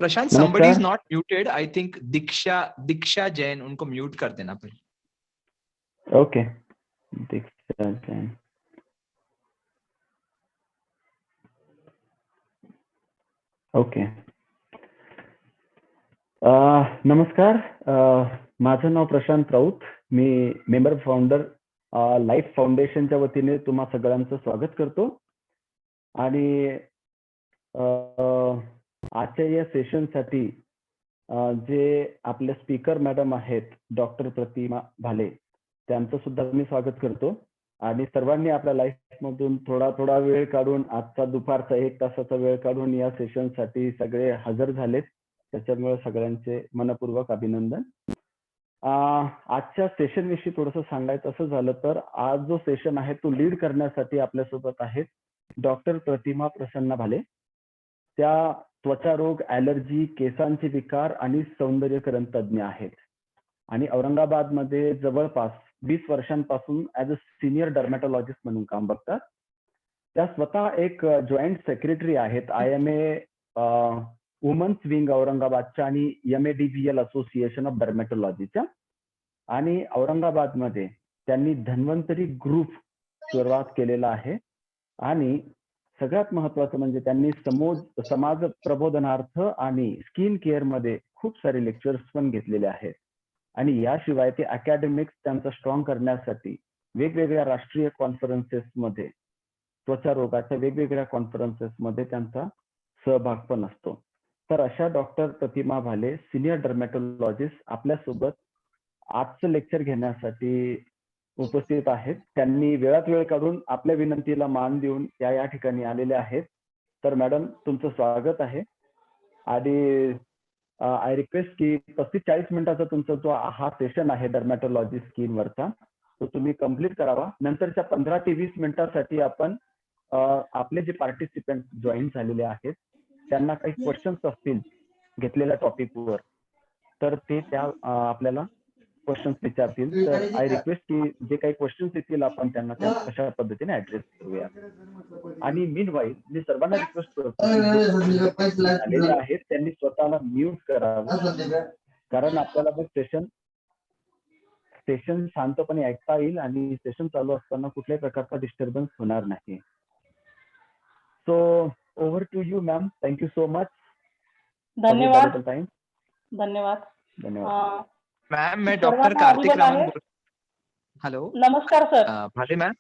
Prashant, somebody is नमस्कार. not muted. I think दीक्षा जैन, उनको mute कर देना पहले. ओके, दीक्षा जैन. ओके. नमस्कार. माझं नाव प्रशांत राऊत. मी मेंबर फाउंडर लाईफ फाउंडेशनच्या वतीने तुम्हा सगळ्यांचं स्वागत करतो. आणि आजच्या या सेशनसाठी जे आपले स्पीकर मॅडम आहेत डॉक्टर प्रतिमा भाले, त्यांचं सुद्धा मी स्वागत करतो. आणि सर्वांनी आपल्या लाईफ मधून थोडा वेळ काढून आजचा दुपारचा 1 तासाचा वेळ काढून या सेशनसाठी सगळे हजर झालेत. त्याच्यामुळे सगळ्यांचे मनपूर्वक अभिनंदन. आजच्या सेशन विषयी थोडंसं सांगायचं असं झालं तर आज जो सेशन आहे तो लीड करण्यासाठी आपल्यासोबत आहेत डॉक्टर प्रतिमा प्रसन्न भाले. त्या त्वचा रोग, ॲलर्जी, केसांचे विकार आणि सौंदर्यकरण तज्ज्ञ आहेत. आणि औरंगाबादमध्ये जवळपास 20 वर्षांपासून ऍज अ सिनियर डर्मॅटॉलॉजिस्ट म्हणून काम बघतात. त्या स्वतः एक जॉईंट सेक्रेटरी आहेत IMA वुमन्स विंग औरंगाबादच्या आणि MADBL असोसिएशन ऑफ डर्मॅटॉलॉजीच्या. आणि औरंगाबादमध्ये त्यांनी धन्वंतरी ग्रुप सुरुवात केलेला आहे. आणि सगळ्यात महत्वाचं म्हणजे त्यांनी समाज प्रबोधनार्थ आणि स्किन केअर मध्ये खूप सारे लेक्चर्स पण घेतलेले आहेत. आणि याशिवाय ते अकॅडमिक्स त्यांचं स्ट्रॉंग करण्यासाठी वेगवेगळ्या राष्ट्रीय कॉन्फरन्सेसमध्ये, त्वचा रोगाच्या वेगवेगळ्या कॉन्फरन्सेसमध्ये त्यांचा सहभाग पण असतो. तर अशा डॉक्टर प्रतिमा भाले, सिनियर डर्मॅटॉलॉजिस्ट, आपल्यासोबत आजचं लेक्चर घेण्यासाठी उपस्थित आहेत. त्यांनी वेळात वेळ काढून आपल्या विनंतीला मान देऊन या ठिकाणी आलेले आहेत. तर मॅडम, तुमचं स्वागत आहे. आणि आय रिक्वेस्ट की 35-40 मिनिटाचा तुमचा जो हा सेशन आहे डर्मॅटॉलॉजी स्किनवरचा, तो तुम्ही कम्प्लीट करावा. नंतरच्या 15 ते 20 मिनिटासाठी आपण आपले जे पार्टिसिपेंट जॉईन झालेले आहेत त्यांना काही क्वेश्चन्स असतील घेतलेल्या टॉपिकवर, तर ते त्या आपल्याला क्वेश्चन्स विचारतील. तर आय रिक्वेस्ट की जे काही क्वेश्चन्स येतील आपण त्यांना कशा पद्धतीने ऍड्रेस करूया. आणि मीनवाईल मी सर्वांना रिक्वेस्ट करतो आलेले आहेत त्यांनी स्वतःला म्यूट करावं, कारण आपल्याला सेशन शांतपणे ऐकता येईल आणि सेशन चालू असताना कुठल्याही प्रकारचा डिस्टर्बन्स होणार नाही. So over to you ma'am. Thank you so much. धन्यवाद. धन्यवाद. धन्यवाद मैम. मैं डॉक्टर कार्तिक रामन बोल. हेलो, नमस्कार सर. भाले मैम.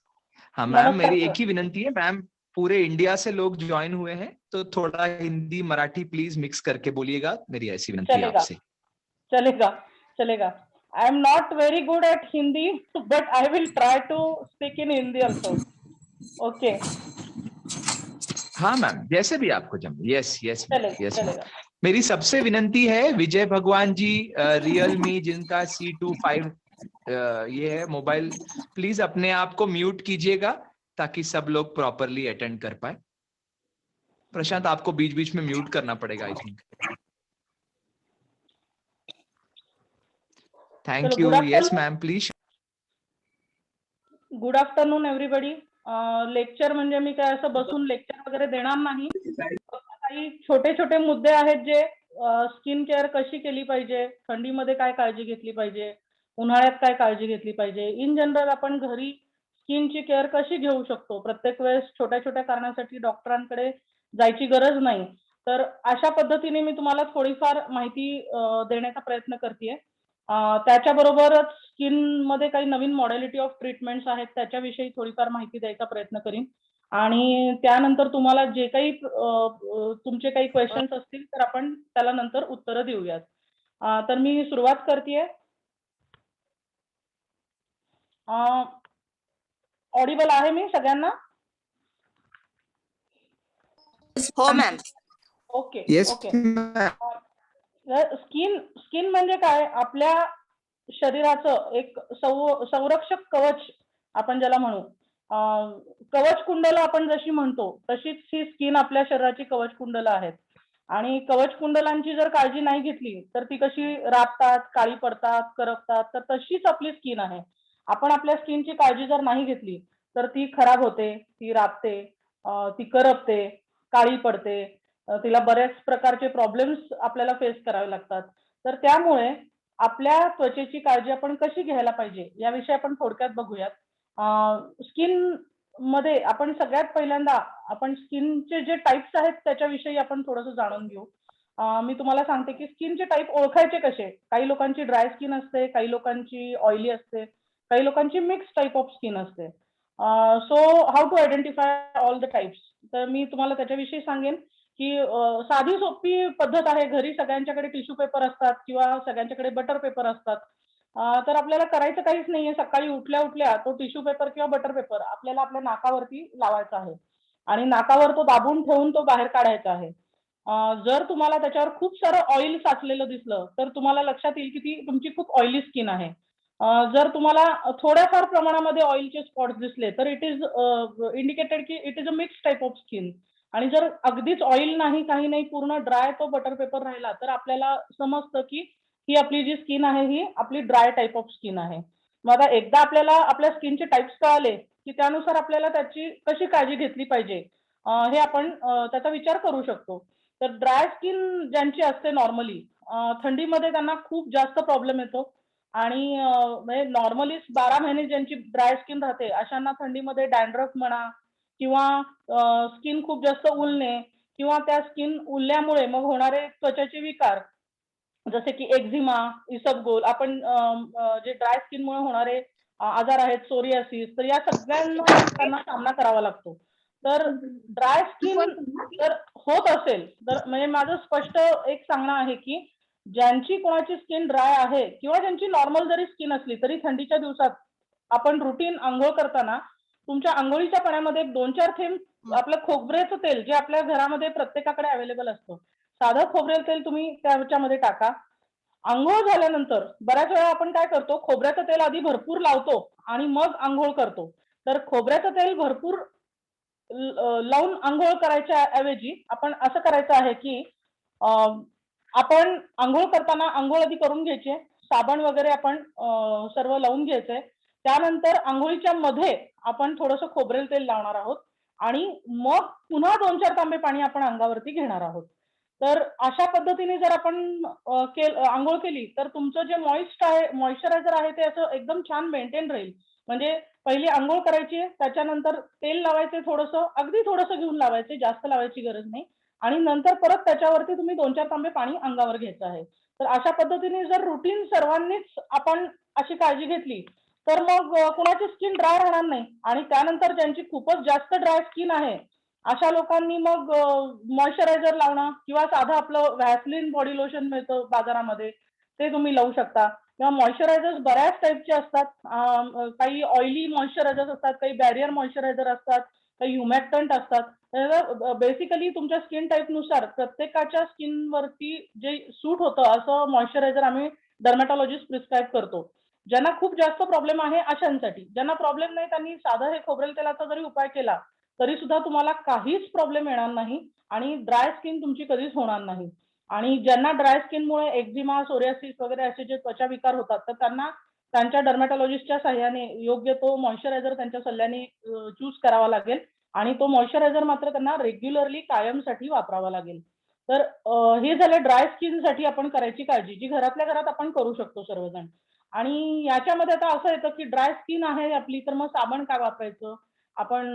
हाँ मैम, मेरी एक ही विनंती है मैम, पूरे इंडिया से लोग ज्वाइन हुए हैं तो थोड़ा हिंदी मराठी प्लीज मिक्स करके बोलिएगा. मेरी ऐसी विनंती है आपसे. चलेगा चलेगा. I am not very good at Hindi but I will try to speak in Hindi also. Okay. हाँ मैम, जैसे भी आपको जमे. Yes yes yes. चलेगा. मेरी सबसे विनंती है, विजय भगवान जी, रियलमी जिनका C25 ये है मोबाइल, प्लीज अपने आप को म्यूट कीजिएगा ताकि सब लोग प्रॉपरली अटेंड कर पाए. प्रशांत, आपको बीच बीच में म्यूट करना पड़ेगा I think. Thank you. Yes ma'am, please. Good afternoon everybody. Lecture म्हणजे मी काय असं बसून लेक्चर वगैरे देणार नाही. काही छोटे छोटे मुद्दे आहेत जे स्किन केअर कशी केली पाहिजे, थंडीमध्ये काय काळजी घेतली पाहिजे, उन्हाळ्यात काय काळजी घेतली पाहिजे, इन जनरल आपण घरी स्किनची केअर कशी घेऊ शकतो. प्रत्येक वेळेस छोट्या छोट्या कारणासाठी डॉक्टरांकडे जायची गरज नाही. तर अशा पद्धतीने मी तुम्हाला थोडीफार माहिती देण्याचा प्रयत्न करतेय. त्याच्याबरोबरच स्किन मध्ये काही नवीन मॉडेलिटी ऑफ ट्रीटमेंट्स आहेत त्याच्याविषयी थोडीफार माहिती द्यायचा प्रयत्न करीन. आणि त्यानंतर तुम्हाला जे काही तुमचे काही क्वेश्चन्स असतील तर आपण त्याला नंतर उत्तरं देऊयात. तर मी सुरुवात करतेय. ऑडिबल आहे मी सगळ्यांना? हो मॅम. ओके. ओके. स्किन म्हणजे काय, आपल्या शरीराचं एक संरक्षक कवच आपण ज्याला म्हणू. कवच कुंडल आपण जशी म्हणतो तशीच ही स्किन आपल्या शरीराची कवच कुंडल आहेत. आणि कवच कुंडलांची जर काळजी नाही घेतली तर ती कशी राबतात, काळी पडतात, करपतात, तर तशीच आपली स्किन आहे. आपण आपल्या स्किनची काळजी जर नाही घेतली तर ती खराब होते, ती राबते, ती करपते, काळी पडते. तिला बऱ्याच प्रकारचे प्रॉब्लेम्स आपल्याला फेस करावे लागतात. तर त्यामुळे आपल्या त्वचेची काळजी आपण कशी घ्यायला पाहिजे याविषयी आपण थोडक्यात बघूयात. स्किन मध्ये आपण सगळ्यात पहिल्यांदा आपण स्किनचे जे टाइप्स आहेत त्याच्याविषयी आपण थोडंसं जाणून घेऊ. मी तुम्हाला सांगते की स्किनचे टाइप ओळखायचे कसे. काही लोकांची ड्राय स्किन असते, काही लोकांची ऑइली असते, काही लोकांची मिक्स टाइप ऑफ स्किन असते. So how to identify all the types. तर मी तुम्हाला त्याच्याविषयी सांगेन की साधी सोपी पद्धत आहे. घरी सगळ्यांच्याकडे टिश्यू पेपर असतात किंवा सगळ्यांच्याकडे बटर पेपर असतात. तर आपल्याला करायचं काहीच नाहीये. सकाळी उठल्या-उठल्या तो टिश्यू पेपर किंवा बटर पेपर आपल्याला आपल्या नाकावरती लावायचा आहे आणि नाकावर तो दाबून ठेवून तो बाहेर काढायचा आहे. जर तुम्हाला त्याच्यावर खूप सारं ऑइल साचलेलं दिसलं, तर तुम्हाला लक्षात येईल की ती तुमची खूप ऑइली स्किन आहे. जर तुम्हाला थोड्याफार प्रमाणामध्ये ऑइलचे स्पॉट्स दिसले, तर इट इज इंडिकेटेड की it is a mixed type of skin. आणि जर अगदीच ऑइल नाही, काही नाही, पूर्ण ड्राय तो बटर पेपर राहिला, तर आपल्याला समजतं की ही आपली जी स्किन आहे, ही आपली ड्राय टाइप ऑफ स्किन आहे. मग आता एकदा आपल्याला आपल्या स्किनचे टाइप्स कळाले, की त्यानुसार आपल्याला त्याची कशी काळजी घेतली पाहिजे, हे आपण त्याचा विचार करू शकतो. तर ड्राय स्किन ज्यांची असते नॉर्मली, थंडीमध्ये त्यांना खूप जास्त प्रॉब्लेम येतो आणि म्हणजे नॉर्मलीच 12 महिने ज्यांची ड्राय स्किन राहते, अशांना थंडीमध्ये डॅन्ड्रफ म्हणा किंवा स्किन खूप जास्त उलणे किंवा त्या स्किन उलल्यामुळे मग होणारे त्वचेचे विकार, जसे की एक्झिमा, इसबगोल, आपण जे ड्राय स्किनमुळे होणारे आजार आहेत, सोरियासिस, तर या सगळ्यांना त्यांना सामना करावा लागतो. तर ड्राय स्किन जर होत असेल, तर म्हणजे माझं स्पष्ट एक सांगणं आहे की ज्यांची कोणाची स्किन ड्राय आहे किंवा ज्यांची नॉर्मल जरी स्किन असली, तरी थंडीच्या दिवसात आपण रुटीन अंघोळ करताना तुमच्या अंघोळीच्या पाण्यामध्ये 2-4 थेंब आपलं खोबरेचं तेल, जे आपल्या घरामध्ये प्रत्येकाकडे अवेलेबल असतं. साधं खोबरेल तेल तुम्ही त्याच्यामध्ये टाका. अंघोळ झाल्यानंतर बऱ्याच वेळा आपण काय करतो, खोबऱ्याचं तेल आधी भरपूर लावतो आणि मग अंघोळ करतो. तर खोबऱ्याचं तेल भरपूर लावून अंघोळ करायच्या ऐवजी आपण असं करायचं आहे की अ, आपण अंघोळ करताना अंघोळ आधी करून घ्यायची आहे. साबण वगैरे आपण सर्व लावून घ्यायचंय. त्यानंतर अंघोळीच्या मध्ये आपण थोडंसं खोबरेल तेल लावणार आहोत आणि मग पुन्हा 2-4 तांबे पाणी आपण अंगावरती घेणार आहोत. तर अशा पद्धतीने जर आपण अंघोळ केली, तर तुमचं जे मॉइश्चरायझर आहे ते असं एकदम छान मेंटेन राहील. म्हणजे पहिली अंघोळ करायची, त्याच्यानंतर तेल लावायचे थोडंसं, अगदी थोडंसं घेऊन लावायचे, जास्त लावायची गरज नाही. आणि नंतर परत त्याच्यावरती तुम्ही 2-4 तांबे पाणी अंगावर घ्यायचं आहे. तर अशा पद्धतीने जर रुटीन सर्वांनीच आपण अशी काळजी घेतली, तर मग कुणाची स्किन ड्राय राहणार नाही. आणि त्यानंतर ज्यांची खूपच जास्त ड्राय स्किन आहे, अशा लोकांनी मग मॉइश्चरायझर लावणं किंवा साधं आपलं व्हॅसलीन बॉडी लोशन मिळतं बाजारामध्ये, ते तुम्ही लावू शकता. किंवा मॉइश्चरायझर्स बऱ्याच टाइपचे असतात. काही ऑइली मॉइश्चरायझर्स असतात, काही बॅरियर मॉइश्चरायझर असतात, काही ह्युमॅक्टंट असतात. तर बेसिकली तुमच्या स्किन टाइपनुसार प्रत्येकाच्या स्किनवरती जे सूट होतं असं मॉइश्चरायझर आम्ही डर्मॅटॉलॉजिस्ट प्रिस्क्राईब करतो. ज्यांना खूप जास्त प्रॉब्लेम आहे अशांसाठी. ज्यांना प्रॉब्लेम नाही त्यांनी साधं हे खोबरेल तेलाचा जरी उपाय केला, तरी सुद्धा तुम्हाला काहीच प्रॉब्लेम येणार नाही आणि ड्राय स्किन तुमची कधीच होणार नाही. आणि ज्यांना ड्राय स्किनमुळे एक्झिमा, सोरियासिस वगैरे असे जे त्वचा विकार होतात, तर त्यांना त्यांच्या डर्मॅटॉलॉजिस्टच्या सहाय्याने योग्य तो मॉइश्चरायझर त्यांच्या सल्ल्याने चूज करावा लागेल आणि तो मॉइश्चरायझर मात्र त्यांना रेग्युलरली कायमसाठी वापरावा लागेल. तर हे झालं ड्राय स्किनसाठी आपण करायची काळजी, जी घरातल्या घरात आपण करू शकतो सर्वजण. आणि याच्यामध्ये आता असं येतं, की ड्राय स्किन आहे आपली, तर मग साबण काय वापरायचं? आपण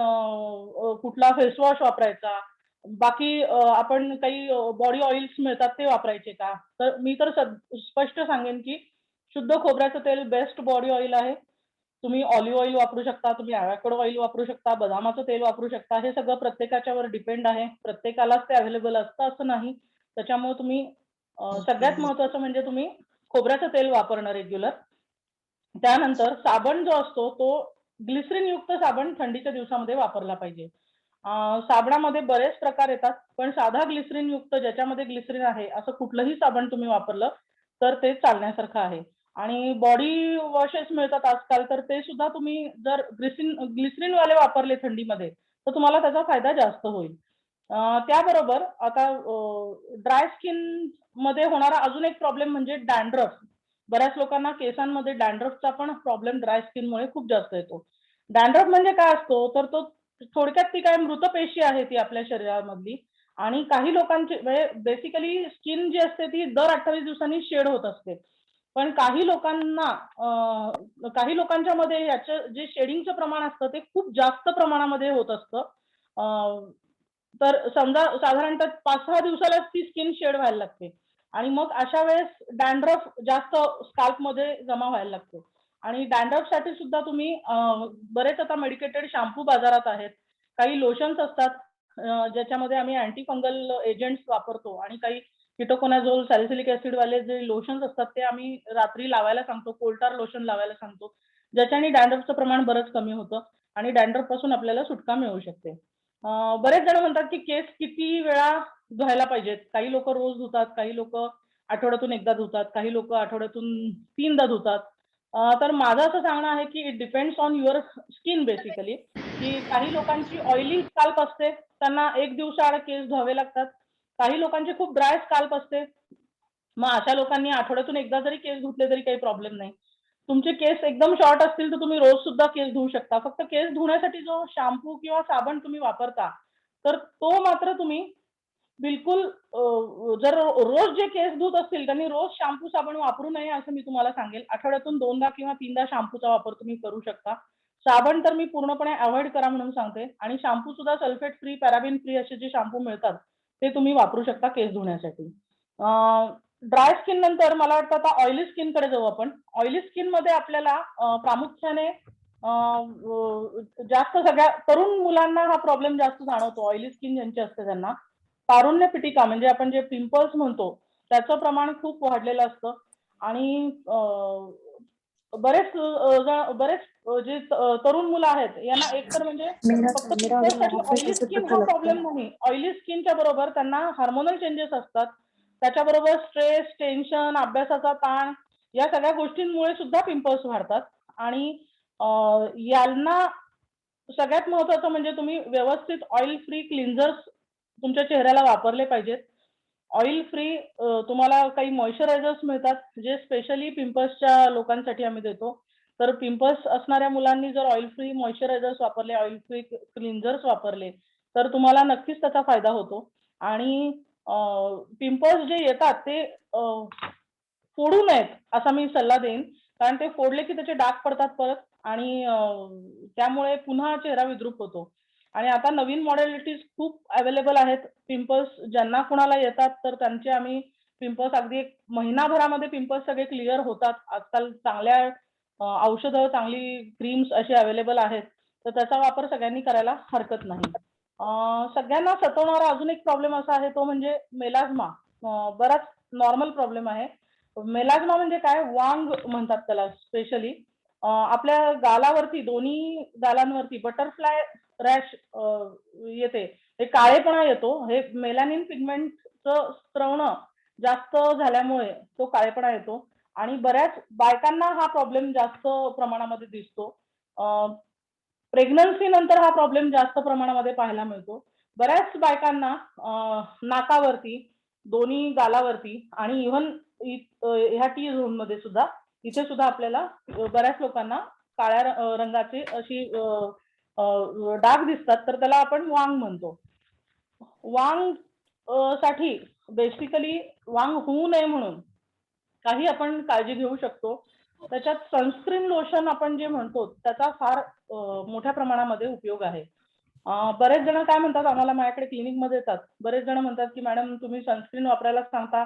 कुठला फेस वॉश वापरायचा? बाकी आपण काही बॉडी ऑइल्स मिळतात ते वापरायचे का? तर मी तर स्पष्ट सांगेन, की शुद्ध खोबऱ्याचं तेल बेस्ट बॉडी ऑइल आहे. तुम्ही ऑलिव्ह ऑइल वापरू शकता, तुम्ही एवोकॅडो ऑइल वापरू शकता, बदामाचं तेल वापरू शकता. हे सगळं प्रत्येकाच्यावर डिपेंड आहे. प्रत्येकालाच ते अवेलेबल असतं असं नाही. त्याच्यामुळे तुम्ही सगळ्यात महत्त्वाचं म्हणजे तुम्ही खोबऱ्याचं तेल वापरणं रेग्युलर. त्यानंतर साबण जो असतो तो ग्लिसरीन युक्त साबण थंडीच्या दिवसामध्ये वापरला पाहिजे. साबणामध्ये बरेच प्रकार येतात, पण साधा ग्लिसरीन युक्त ज्याच्यामध्ये ग्लिसरीन आहे असं कुठलंही साबण तुम्ही वापरलं, तर ते चालण्यासारखं आहे. आणि बॉडी वॉशेस मिळतात आजकाल, तर ते सुद्धा तुम्ही जर ग्लिसरीनवाले वापरले थंडीमध्ये, तर तुम्हाला त्याचा फायदा जास्त होईल. त्याबरोबर आता ड्राय स्किनमध्ये होणारा अजून एक प्रॉब्लेम म्हणजे डॅन्ड्रफ. बऱ्याच लोकांना केसांमध्ये डॅन्ड्रफचा पण प्रॉब्लेम ड्राय स्किनमुळे खूप जास्त येतो. डॅन्ड्रफ म्हणजे काय असतो, तर तो थोडक्यात ती काय मृत पेशी आहे ती आपल्या शरीरामधली आणि काही लोकांची म्हणजे बेसिकली स्किन जी असते ती दर 28 दिवसांनी शेड होत असते. पण काही लोकांच्या मध्ये याचं जे शेडिंगचं प्रमाण असतं ते खूप जास्त प्रमाणामध्ये होत असतं. तर समजा साधारणतः 5-6 दिवसालाच ती स्किन शेड व्हायला लागते आणि मग अशा वेळेस डॅन्ड्रफ जास्त स्काल्पमध्ये जमा व्हायला लागतो. आणि डॅन्ड्रफसाठी सुद्धा तुम्ही बरेच आता मेडिकेटेड शॅम्पू बाजारात आहेत. काही लोशन्स असतात ज्याच्यामध्ये आम्ही अँटी फंगल एजंट्स वापरतो आणि काही कीटोकोनाझोल, सॅलिसिलिक ॲसिड वाले जे लोशन्स असतात ते आम्ही रात्री लावायला सांगतो. कोल्टार लोशन लावायला सांगतो. ज्याच्याने डॅन्ड्रफचं प्रमाण बरंच कमी होतं आणि डॅन्ड्रफपासून आपल्याला सुटका मिळू शकते. बरेच जण म्हणतात की केस किती वेळा धुवायला पाहिजेत. काही लोकं रोज धुतात, काही लोकं आठवड्यातून एकदा धुतात, काही लोकं आठवड्यातून 3दा धुतात. तर माझं असं सांगणं आहे की it depends on your skin basically, की काही लोकांची ऑइली स्काल्प असते, त्यांना 1 दिवसाआड केस धुवावे लागतात. काही लोकांची खूप ड्राय स्काल्प असते. मग अशा लोकांनी आठवड्यातून एकदा जरी केस धुतले तरी काही प्रॉब्लेम नाही. तुमचे केस एकदम शॉर्ट असतील तर तुम्ही रोज सुद्धा केस धुवू शकता. फक्त केस धुण्यासाठी जो शॅम्पू किंवा साबण तुम्ही वापरता, तर तो मात्र तुम्ही बिलकुल जर रोज जे केस धुत असतील त्यांनी रोज शॅम्पू साबण वापरू नये असं मी तुम्हाला सांगेल. आठवड्यातून 2दा किंवा 3दा शॅम्पूचा वापर तुम्ही करू शकता. साबण तर मी पूर्णपणे अव्हॉइड करा म्हणून सांगते आणि शॅम्पू सुद्धा सल्फेट फ्री, पॅराबिन फ्री असे जे शॅम्पू मिळतात, ते तुम्ही वापरू शकता केस धुण्यासाठी. ड्राय स्किन नंतर मला वाटतं आता ऑइली स्किनकडे जाऊ आपण. ऑइली स्किनमध्ये आपल्याला प्रामुख्याने जास्त सगळ्या तरुण मुलांना हा प्रॉब्लेम जास्त जाणवतो. ऑइली स्किन ज्यांची असते त्यांना. तारुण्य पिटिका म्हणजे आपण जे पिंपल्स म्हणतो, त्याचं प्रमाण खूप वाढलेलं असतं आणि बरेच जे तरुण मुलं आहेत यांना एकतर म्हणजे फक्त पिंपल्ससाठी ऑइली स्किन हा प्रॉब्लेम नाही. ऑइली स्किनच्या बरोबर त्यांना हार्मोनल चेंजेस असतात. त्याच्याबरोबर स्ट्रेस, टेन्शन, अभ्यासाचा ताण या सगळ्या गोष्टींमुळे सुद्धा पिंपल्स वाढतात आणि यांना सगळ्यात महत्त्वाचं म्हणजे तुम्ही व्यवस्थित ऑइल फ्री क्लिन्झर्स तुमच्या चेहऱ्याला वापरले पाहिजेत. ऑइल फ्री तुम्हाला काही मॉइश्चरायझर्स मिळतात, जे स्पेशली पिंपल्सच्या लोकांसाठी आम्ही देतो. तर पिंपल्स असणाऱ्या मुलांनी जर ऑइल फ्री मॉइश्चरायझर्स वापरले, ऑइल फ्री क्लिन्झर्स वापरले, तर तुम्हाला नक्कीच त्याचा फायदा होतो. आणि पिंपल्स जे येतात ते फोडू नयेत असा मी सल्ला देईन. कारण ते फोडले की त्याचे डाग पडतात परत आणि त्यामुळे पुन्हा चेहरा विद्रूप होतो. आणि आता नवीन मॉडेलिटीज खूप अवेलेबल आहेत. पिंपल्स ज्यांना कुणाला येतात तर त्यांचे आम्ही पिंपल्स अगदी 1 महिनाभरामध्ये पिंपल्स सगळे क्लिअर होतात. आजकाल चांगल्या औषधं, चांगली क्रीम्स अशी अवेलेबल आहेत. तर त्याचा वापर सगळ्यांनी करायला हरकत नाही. सगळ्यांना सतवणारा अजून एक प्रॉब्लेम असा आहे तो म्हणजे मेलाझ्मा. बराच नॉर्मल प्रॉब्लेम आहे. मेलाझ्मा म्हणजे काय? वांग म्हणतात त्याला स्पेशली. आपल्या गालावरती दोन्ही गालांवरती बटरफ्लाय रॅश येते. हे काळेपणा येतो. हे मेलानिन पिगमेंटचं स्त्रवणं जास्त झाल्यामुळे तो काळेपणा येतो आणि बऱ्याच बायकांना हा प्रॉब्लेम जास्त प्रमाणामध्ये दिसतो. प्रेग्नन्सी नंतर हा प्रॉब्लेम जास्त प्रमाणामध्ये पाहायला मिळतो. बऱ्याच बायकांना नाकावरती, दोन्ही गालावरती आणि इव्हन ह्या टी झोनमध्ये सुद्धा इथे सुद्धा आपल्याला बऱ्याच लोकांना काळ्या रंगाची अशी डाग दिसतात तर त्याला आपण वांग म्हणतो. वांग साठी बेसिकली वांग होऊ नये म्हणून काही आपण काळजी घेऊ शकतो. त्याच्यात सनस्क्रीन लोशन आपण जे म्हणतो त्याचा फार मोठ्या प्रमाणामध्ये उपयोग आहे. बरेच जण काय म्हणतात आम्हाला माझ्याकडे क्लिनिकमध्ये येतात. बरेच जण म्हणतात की मॅडम तुम्ही सनस्क्रीन वापरायला सांगता,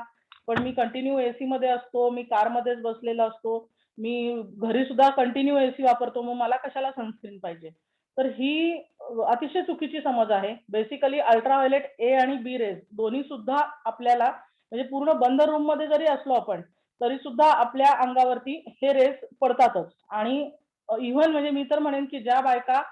पण मी कंटिन्यू एसीमध्ये असतो, मी कारमध्येच बसलेला असतो, मी घरी सुद्धा कंटिन्यू एसी वापरतो, मग मला कशाला सनस्क्रीन पाहिजे? तर ही अतिशय चुकीची समज आहे. बेसिकली अल्ट्राव्हायोलेट ए आणि बी रेज दोन्ही सुद्धा आपल्याला म्हणजे पूर्ण बंद रूममध्ये जरी असलो आपण, तरी सुद्धा आपल्या अंगावरती हे रेज पडतातच आणि इव्हन म्हणजे मी तर म्हणेन की ज्या बायका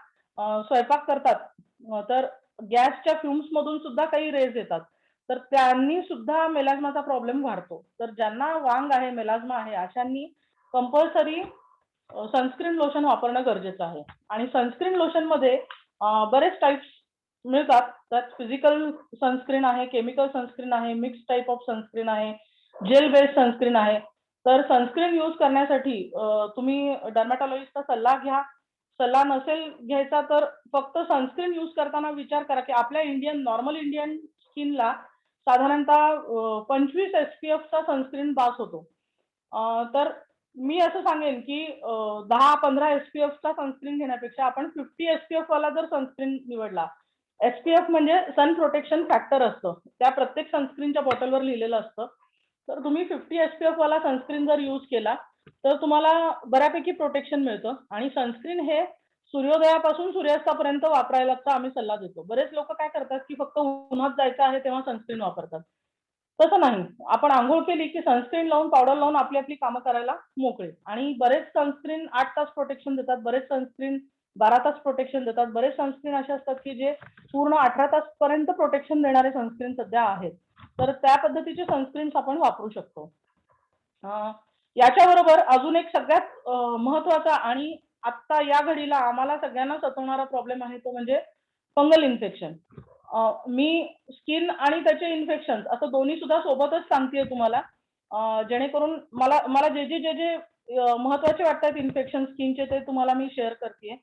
स्वयंपाक करतात तर गॅसच्या फ्युम्समधून सुद्धा काही रेज येतात. तर त्यांनी सुद्धा मेलाझ्माचा प्रॉब्लेम वाढतो. तर ज्यांना वांग आहे, मेलाझ्मा आहे अशांनी कंपल्सरी सनस्क्रीन लोशन वापरणं गरजेचं आहे. आणि सनस्क्रीन लोशनमध्ये बरेच टाइप्स मिळतात. त्यात फिजिकल सनस्क्रीन आहे, केमिकल सनस्क्रीन आहे, मिक्स टाइप ऑफ सनस्क्रीन आहे, जेल बेस्ड सनस्क्रीन आहे. तर सनस्क्रीन यूज करण्यासाठी तुम्ही डर्मॅटॉलॉजिस्टचा सल्ला घ्या. सल्ला नसेल घ्यायचा तर फक्त सनस्क्रीन यूज करताना विचार करा की आपल्या नॉर्मल इंडियन स्किनला साधारणतः 25 SPFचा सनस्क्रीन बास होतो. तर मी असं सांगेन की 10-15 SPFचा सनस्क्रीन घेण्यापेक्षा आपण 50 SPF वाला जर सनस्क्रीन निवडला, SPF म्हणजे सन प्रोटेक्शन फॅक्टर असतं. त्या प्रत्येक सनस्क्रीनच्या बॉटलवर लिहिलेलं असतं. तर तुम्ही 50 SPF वाला सनस्क्रीन जर यूज केला, तर तुम्हाला बऱ्यापैकी प्रोटेक्शन मिळतं आणि सनस्क्रीन हे सूर्योदयापासून सूर्यास्तापर्यंत वापरायलाचा आम्ही सल्ला देतो. बरेच लोक काय करतात की फक्त उन्हात जायचं आहे तेव्हा सनस्क्रीन वापरतात. तसं नाही. आपण अंघोळ केली की सनस्क्रीन लावून, पावडर लावून आपली आपली कामं करायला मोकळे. आणि बरेच सनस्क्रीन 8 तास प्रोटेक्शन देतात, बरेच सनस्क्रीन 12 तास प्रोटेक्शन देतात, बरेच सनस्क्रीन असे असतात की जे पूर्ण 18 तासपर्यंत प्रोटेक्शन देणारे सनस्क्रीन सध्या आहेत. तर त्या पद्धतीचे सनस्क्रीन्स आपण वापरू शकतो. याच्याबरोबर अजून एक सगळ्यात महत्त्वाचा आणि आत्ता या घडीला आम्हाला सगळ्यांना सतावणारा प्रॉब्लेम आहे तो म्हणजे फंगल इन्फेक्शन. मी स्किन आणि त्याचे इन्फेक्शन असं दोन्ही सुद्धा सोबतच सांगतेय तुम्हाला, जेणेकरून मला मला जे महत्त्वाचे वाटतात इन्फेक्शन स्किनचे ते तुम्हाला मी शेअर करतेय.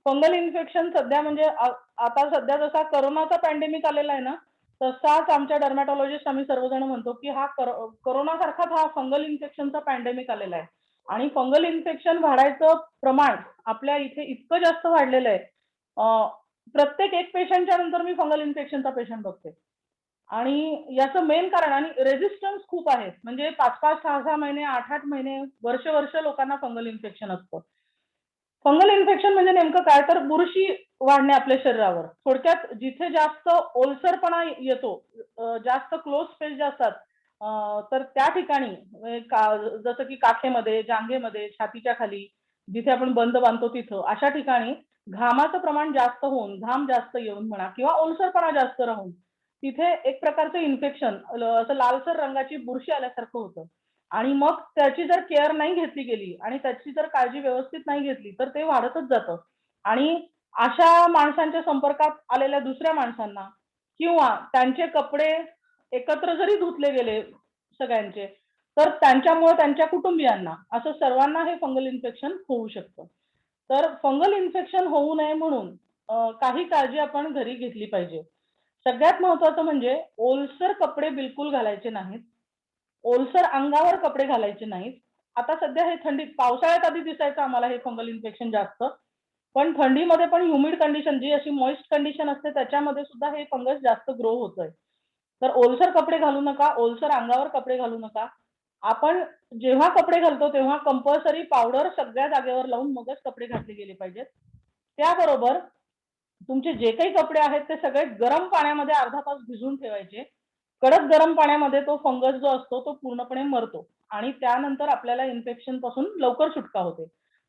फंगल इन्फेक्शन सध्या म्हणजे आता सध्या जसा कोरोनाचा पॅन्डेमिक आलेला आहे ना, तसाच आमच्या डर्मॅटॉलॉजिस्ट आम्ही सर्वजण म्हणतो की हा कोरोना सारखाच हा फंगल इन्फेक्शनचा पॅन्डेमिक आलेला आहे. आणि फंगल इन्फेक्शन वाढायचं प्रमाण आपल्या इथे इतकं जास्त वाढलेलं आहे. प्रत्येक एक पेशंटच्या नंतर मी फंगल इन्फेक्शनचा पेशंट बघते. आणि याचं मेन कारण आणि रेझिस्टन्स खूप आहेत. म्हणजे 5-5, 6-6 महिने, 8-8 महिने, वर्ष लोकांना फंगल इन्फेक्शन असतं. फंगल इन्फेक्शन म्हणजे नेमकं काय, तर बुरशी वाढणे आपल्या शरीरावर. थोडक्यात जिथे जास्त ओलसरपणा येतो, जास्त क्लोज स्पेस जे असतात, तर त्या ठिकाणी जसं की काखेमध्ये, जांघेमध्ये, छातीच्या खाली, जिथे आपण बंद बांधतो तिथं, अशा ठिकाणी घामाचं प्रमाण जास्त होऊन, घाम जास्त येऊन म्हणा किंवा ओलसरपणा जास्त राहून तिथे एक प्रकारचं इन्फेक्शन, असं लालसर रंगाची बुरशी आल्यासारखं होतं. आणि मग त्याची जर केअर नाही घेतली गेली आणि त्याची जर काळजी व्यवस्थित नाही घेतली तर ते वाढतच जातं. आणि अशा माणसांच्या संपर्कात आलेल्या दुसऱ्या माणसांना किंवा त्यांचे कपडे एकत्र जरी धुतले गेले सगळ्यांचे, तर त्यांच्यामुळे त्यांच्या कुटुंबियांना असं सर्वांना हे फंगल इन्फेक्शन होऊ शकतं. तर फंगल इन्फेक्शन होऊ नये म्हणून काही काळजी आपण घरी घेतली पाहिजे. सगळ्यात महत्त्वाचं म्हणजे ओलसर कपडे बिलकुल घालायचे नाहीत. ओलसर अंगावर कपडे घालायचे नाहीत. आता सध्या हे थंडीत, पावसाळ्यात आधी दिसायचं आम्हाला हे फंगल इन्फेक्शन जास्त. पण थंडीमध्ये पण ह्युमिड कंडिशन, जी अशी मॉइस्ट कंडिशन असते त्याच्यामध्ये सुद्धा हे फंगस जास्त ग्रो होतंय. तर ओलसर कपडे घालू नका, ओलसर अंगावर कपडे घालू नका. आपण जेव्हा कपडे घालतो तेव्हा कंपल्सरी पावडर सगळ्या जागेवर लावून मगच कपडे घातले गेले पाहिजेत. त्याबरोबर तुमचे जे काही कपडे आहेत ते सगळे गरम पाण्यामध्ये अर्धा तास भिजवून ठेवायचे. कडक गरम पाण्यामध्ये तो फंगस जो असतो तो पूर्णपणे मरतो आणि त्यानंतर आपल्याला इन्फेक्शन पासून लवकर सुटका होते.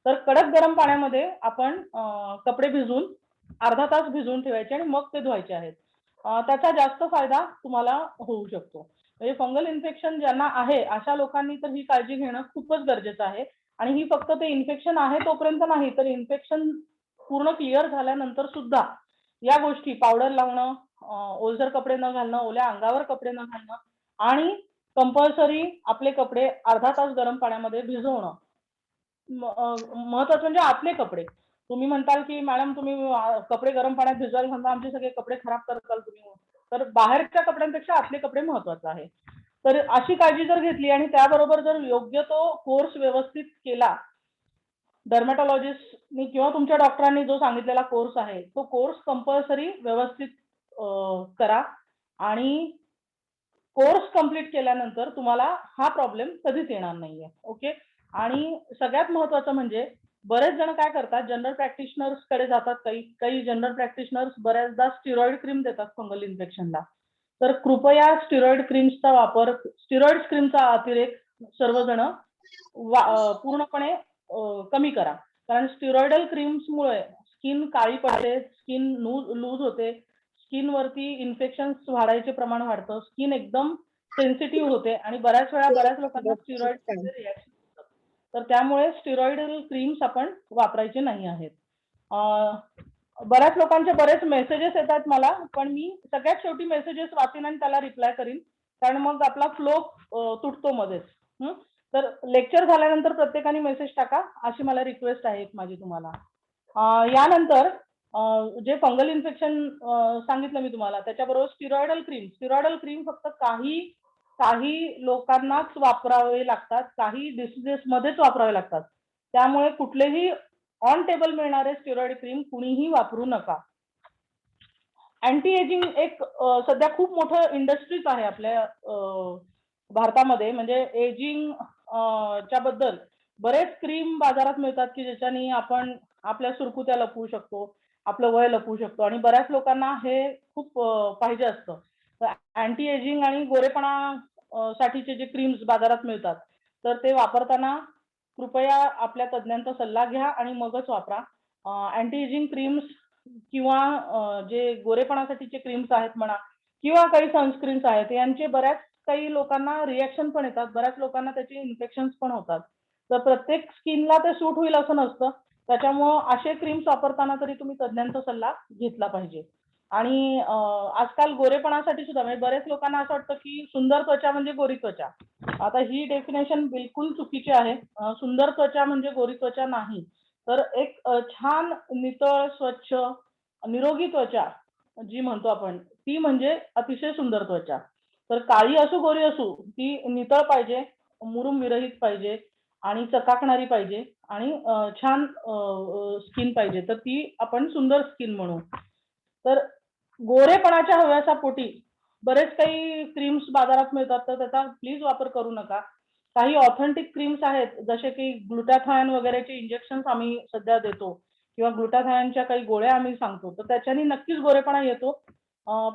तर कडक गरम पाण्यामध्ये आपण कपडे भिजवून अर्धा तास भिजवून ठेवायचे आणि मग ते धुवायचे आहेत. त्याचा जास्त फायदा तुम्हाला होऊ शकतो. म्हणजे फंगल इन्फेक्शन ज्यांना आहे अशा लोकांनी तर ही काळजी घेणं खूपच गरजेचं आहे. आणि ही फक्त ते इन्फेक्शन आहे तोपर्यंत नाही, तर इन्फेक्शन पूर्ण क्लिअर झाल्यानंतर सुद्धा या गोष्टी, पावडर लावणं, ओलसर कपडे न घालणं, ओल्या अंगावर कपडे न घालणं आणि कंपल्सरी आपले कपडे अर्धा तास गरम पाण्यामध्ये भिजवणं. महत्वाचं म्हणजे आपले कपडे. तुम्ही म्हणताल की मॅडम तुम्ही कपडे गरम पाण्यात भिजवायला सांगता, आमचे सगळे कपडे खराब करताल तुम्ही. तर बाहेरच्या कपड्यांपेक्षा आपले कपडे महत्वाचे आहे. तर अशी काळजी जर घेतली आणि त्याबरोबर जर योग्य तो कोर्स व्यवस्थित केला, डर्मॅटॉलॉजिस्टनी किंवा तुमच्या डॉक्टरांनी जो सांगितलेला कोर्स आहे, तो कोर्स कंपल्सरी व्यवस्थित करा आणि कोर्स कंप्लीट केल्यानंतर तुम्हाला हा प्रॉब्लेम कधीच येणार नाहीये. ओके. आणि सगळ्यात महत्त्वाचं म्हणजे बरेच जण काय करतात, जनरल प्रॅक्टिशनर्स कडे जातात. काही जनरल प्रॅक्टिशनर्स बऱ्याचदा स्टिरॉइड क्रीम देतात फंगल इन्फेक्शनला. तर कृपया स्टिरॉइड क्रीम्सचा वापर, स्टिरॉइड क्रीमचा अतिरेक सर्वजण पूर्णपणे कमी करा. कारण स्टिरॉइडल क्रीम्समुळे स्किन काळी पडते, स्किन लूज होते, स्किनवरती इन्फेक्शन्स वाढायचे प्रमाण वाढतं, स्किन एकदम सेन्सिटिव्ह होते आणि बऱ्याच वेळा बऱ्याच लोकांना स्टिरॉइडचे रिएक्शन होतात. तर त्यामुळे स्टिरॉइडल क्रीम्स आपण वापरायचे नाही आहेत. बऱ्याच लोकांचे बरेच मेसेजेस येतात मला, पण मी सगळ्यात शेवटी मेसेजेस वाचीन आणि त्याला रिप्लाय करीन, कारण मग आपला फ्लो तुटतो मध्येच. तर लेक्चर झाल्यानंतर प्रत्येकाने मेसेज टाका, अशी मला रिक्वेस्ट आहे माझी तुम्हाला. यानंतर जे फंगल इन्फेक्शन सांगितलं मी तुम्हाला, त्याच्याबरोबर स्टिरॉइडल क्रीम फक्त काही लोकांनाच वापरावे लागतात, काही डिसीजेस मध्येच वापरावे लागतात. त्यामुळे कुठलेही ऑन टेबल मिळणारे स्टिरॉइड क्रीम कुणीही वापरू नका. अँटी एजिंग एक सध्या खूप मोठं इंडस्ट्रीज आहे आपल्या भारतामध्ये. म्हणजे एजिंग च्या बद्दल बरेच क्रीम बाजारात मिळतात की ज्याच्याने आपण आपल्या सुरकुत्या लपवू शकतो, आपलं वय लपवू शकतो आणि बऱ्याच लोकांना हे खूप पाहिजे असतं. तर अँटी एजिंग आणि गोरेपणा साठीचे जे क्रीम्स बाजारात मिळतात, तर ते वापरताना कृपया आपल्या तज्ञांचा सल्ला घ्या आणि मगच वापरा. अँटी एजिंग क्रीम्स किंवा जे गोरेपणासाठीचे क्रीम्स आहेत म्हणा किंवा काही सनस्क्रीन्स आहेत, यांचे बऱ्याच काही लोकांना रिएक्शन पण येतात, बऱ्याच लोकांना त्याचे इन्फेक्शन्स पण होतात. तर प्रत्येक स्किनला ते सूट होईल असं नसतं. त्याच्यामुळं असे क्रीम्स वापरताना तरी तुम्ही तज्ञांचा सल्ला घेतला पाहिजे. आणि आजकाल गोरेपणासाठी सुद्धा म्हणजे बरेच लोकांना असं वाटतं की सुंदर त्वचा म्हणजे गोरी त्वचा. आता ही डेफिनेशन बिलकुल चुकीची आहे. सुंदर त्वचा म्हणजे गोरी त्वचा नाही. तर एक छान नितळ, स्वच्छ, निरोगी त्वचा जी म्हणतो आपण, ती म्हणजे अतिशय सुंदर त्वचा. तर काळी असो, गोरी असो, ती नितळ पाहिजे, मुरूम विरहित पाहिजे आणि चकाकणारी पाहिजे आणि छान स्किन पाहिजे. तर ती आपण सुंदर स्किन म्हणू. तर गोरेपणाच्या हव्यासापोटी बरेच काही क्रीम्स बाजारात मिळतात, तर त्याचा प्लीज वापर करू नका. काही ऑथेंटिक क्रीम्स आहेत, जसे की ग्लुटाथायन वगैरेचे इंजेक्शन्स आम्ही सध्या देतो किंवा ग्लुटाथायनच्या काही गोळ्या आम्ही सांगतो. तर त्याच्याने नक्कीच गोरेपणा येतो.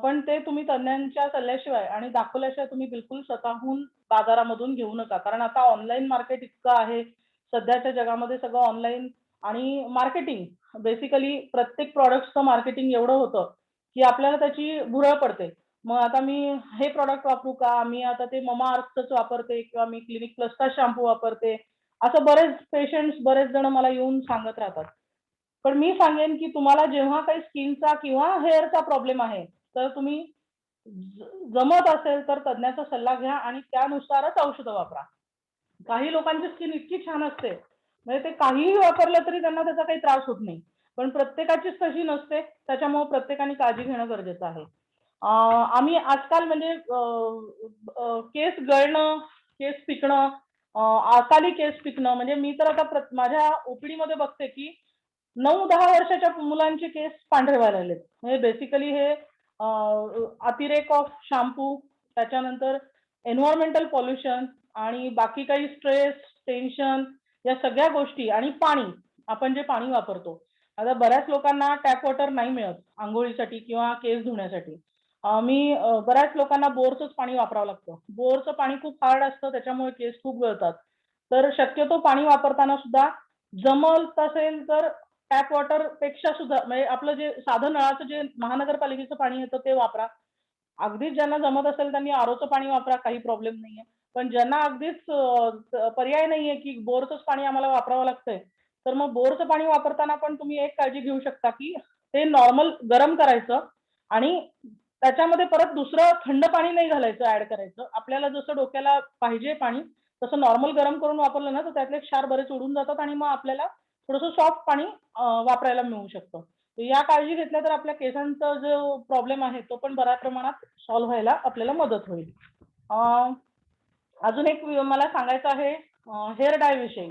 पण ते तुम्ही तज्ञांच्या सल्ल्याशिवाय आणि दाखवल्याशिवाय तुम्ही बिलकुल स्वतःहून बाजारामधून घेऊ नका. कारण आता ऑनलाईन मार्केट इतकं आहे. सध्याच्या जगामध्ये सगळं ऑनलाईन आणि मार्केटिंग बेसिकली प्रत्येक प्रॉडक्ट्सचं मार्केटिंग एवढं होतं, की आपल्याला त्याची भुरळ पडते. मग आता मी हे प्रॉडक्ट वापरू का? मी आता ते Mamaearthचंच वापरते किंवा मी क्लिनिक प्लसचा शॅम्पू वापरते. असं बरेच जण मला येऊन सांगत राहतात. पण मी सांगेन की तुम्हाला जेव्हा काही स्किनचा किंवा हेअरचा प्रॉब्लेम आहे, तर तुम्ही जमत असेल तर तज्ञाचा सल्ला घ्या आणि त्यानुसारच औषधं वापरा. काही लोकांची स्किन इतकी छान असते, म्हणजे ते काहीही वापरलं तरी त्यांना त्याचा काही त्रास होत नाही. पण प्रत्येकाचीच तशी नसते. त्याच्यामुळे प्रत्येकाने काळजी घेणं गरजेचं आहे. आम्ही आजकाल म्हणजे केस गळणं, केस पिकणं, अकाली केस पिकणं म्हणजे मी तर आता माझ्या ओपीडीमध्ये बघते की 9-10 वर्षाच्या मुलांचे केस पांढरे व्हायला लागलेत. म्हणजे बेसिकली हे अतिरेक ऑफ शॅम्पू, त्याच्यानंतर एन्व्हायर्नमेंटल पोल्युशन आणि बाकी काही स्ट्रेस, टेन्शन या सगळ्या गोष्टी आणि पाणी, आपण जे पाणी वापरतो. आता बऱ्याच लोकांना टॅप वॉटर नाही मिळत अंघोळीसाठी किंवा केस धुण्यासाठी. बऱ्याच लोकांना बोरचंच पाणी वापरावं लागतं. बोरचं पाणी खूप हार्ड असतं, त्याच्यामुळे केस खूप गळतात. तर शक्यतो पाणी वापरताना सुद्धा जमत असेल तर टॅप वॉटर पेक्षा सुद्धा म्हणजे आपलं जे साधं नळाचं जे महानगरपालिकेचं पाणी येतं ते वापरा. अगदीच ज्यांना जमत असेल त्यांनी आरोचं पाणी वापरा, काही प्रॉब्लेम नाहीये. पण ज्यांना अगदीच पर्याय नाहीये की बोरचंच पाणी आम्हाला वापरावं लागतंय, तर मग बोरचं पाणी वापरताना पण तुम्ही एक काळजी घेऊ शकता की ते नॉर्मल गरम करायचं आणि त्याच्यामध्ये परत दुसरं थंड पाणी नाही घालायचं, ऍड करायचं. आपल्याला जसं डोक्याला पाहिजे पाणी, तसं नॉर्मल गरम करून वापरलं ना, तर त्यातले क्षार बरेच उडून जातात आणि मग आपल्याला थोडंसं सॉफ्ट पाणी वापरायला मिळू शकतं. तर या काळजी घेतल्या तर आपल्या केसांचा जो प्रॉब्लेम आहे तो पण बऱ्याच प्रमाणात सॉल्व्ह व्हायला आपल्याला मदत होईल. अजून एक मला सांगायचं आहे हेअर डाय विषयी.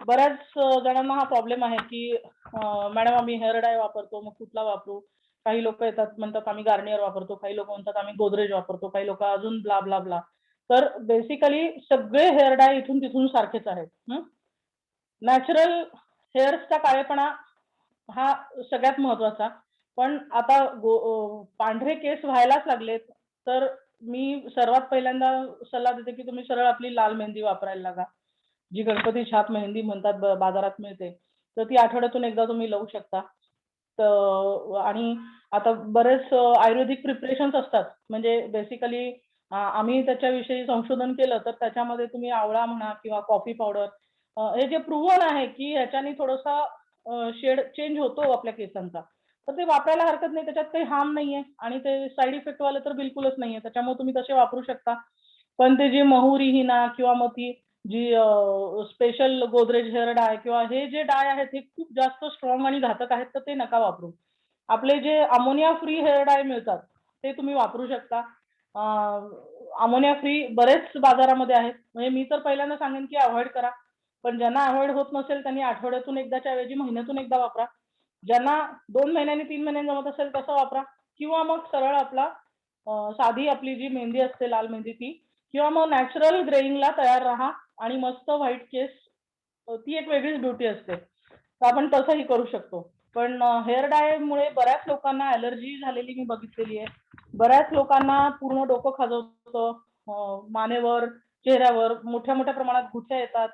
बऱ्याच जणांना हा प्रॉब्लेम आहे की मॅडम आम्ही हेअर डाय वापरतो, मग कुठला वापरू? काही लोक येतात म्हणतात आम्ही गार्नियर वापरतो, काही लोक म्हणतात आम्ही गोदरेज वापरतो, काही लोक अजून ब्ला ब्ला ब्ला. तर बेसिकली सगळे हेअर डाय इथून तिथून सारखेच आहेत. नॅचरल हेअर्सचा काळेपणा हा सगळ्यात महत्वाचा. पण आता पांढरे केस व्हायलाच लागलेत, तर मी सर्वात पहिल्यांदा सल्ला देते की तुम्ही सरळ आपली लाल मेहंदी वापरायला लागा. जी गणपती छाप मेहंदी म्हणतात बाजारात मिळते. तर ती आठवड्यातून एकदा तुम्ही लावू शकता. तर आणि आता बरेच आयुर्वेदिक प्रिपरेशन्स असतात. म्हणजे बेसिकली आम्ही त्याच्याविषयी संशोधन केलं तर त्याच्यामध्ये तुम्ही आवळा म्हणा किंवा कॉफी पावडर, हे जे प्रूव्हन आहे की ह्याच्याने थोडासा शेड चेंज होतो आपल्या केसांचा. तर ते वापरायला हरकत नाही. त्याच्यात काही हार्म नाहीये आणि ते साइड इफेक्ट वाले तर बिलकुलच नाहीये. त्याच्यामुळे तुम्ही तसे वापरू शकता. पण ते जे महुरी हिना किंवा मग ती जी स्पेशल गोदरेज हेअर डाय किंवा हे जे डाय आहेत हे खूप जास्त स्ट्रॉंग आणि घातक आहेत, तर ते नका वापरू. आपले जे अमोनिया फ्री हेअर डाय मिळतात ते तुम्ही वापरू शकता. अमोनिया फ्री बरेच बाजारामध्ये आहेत. म्हणजे मी तर पहिल्यांदा सांगेन की अव्हॉइड करा. पण ज्यांना अव्हॉइड होत नसेल त्यांनी आठवड्यातून एकदाच्या ऐवजी महिन्यातून एकदा वापरा. ज्यांना 2 महिन्यांनी 3 महिन्यांनी जमत असेल तसं वापरा किंवा मग सरळ आपला साधी आपली जी मेहंदी असते लाल मेहंदी ती किंवा मग नॅचरल ग्रेइंगला तयार राहा आणि मस्त व्हाईट केस ती एक वेगळीच ब्युटी असते. तर आपण तसंही करू शकतो. पण हेअर डायमुळे बऱ्याच लोकांना ॲलर्जी झालेली मी बघितलेली आहे. बऱ्याच लोकांना पूर्ण डोकं खाजवतं, मानेवर, चेहऱ्यावर मोठ्या मोठ्या प्रमाणात गुठळ्या येतात.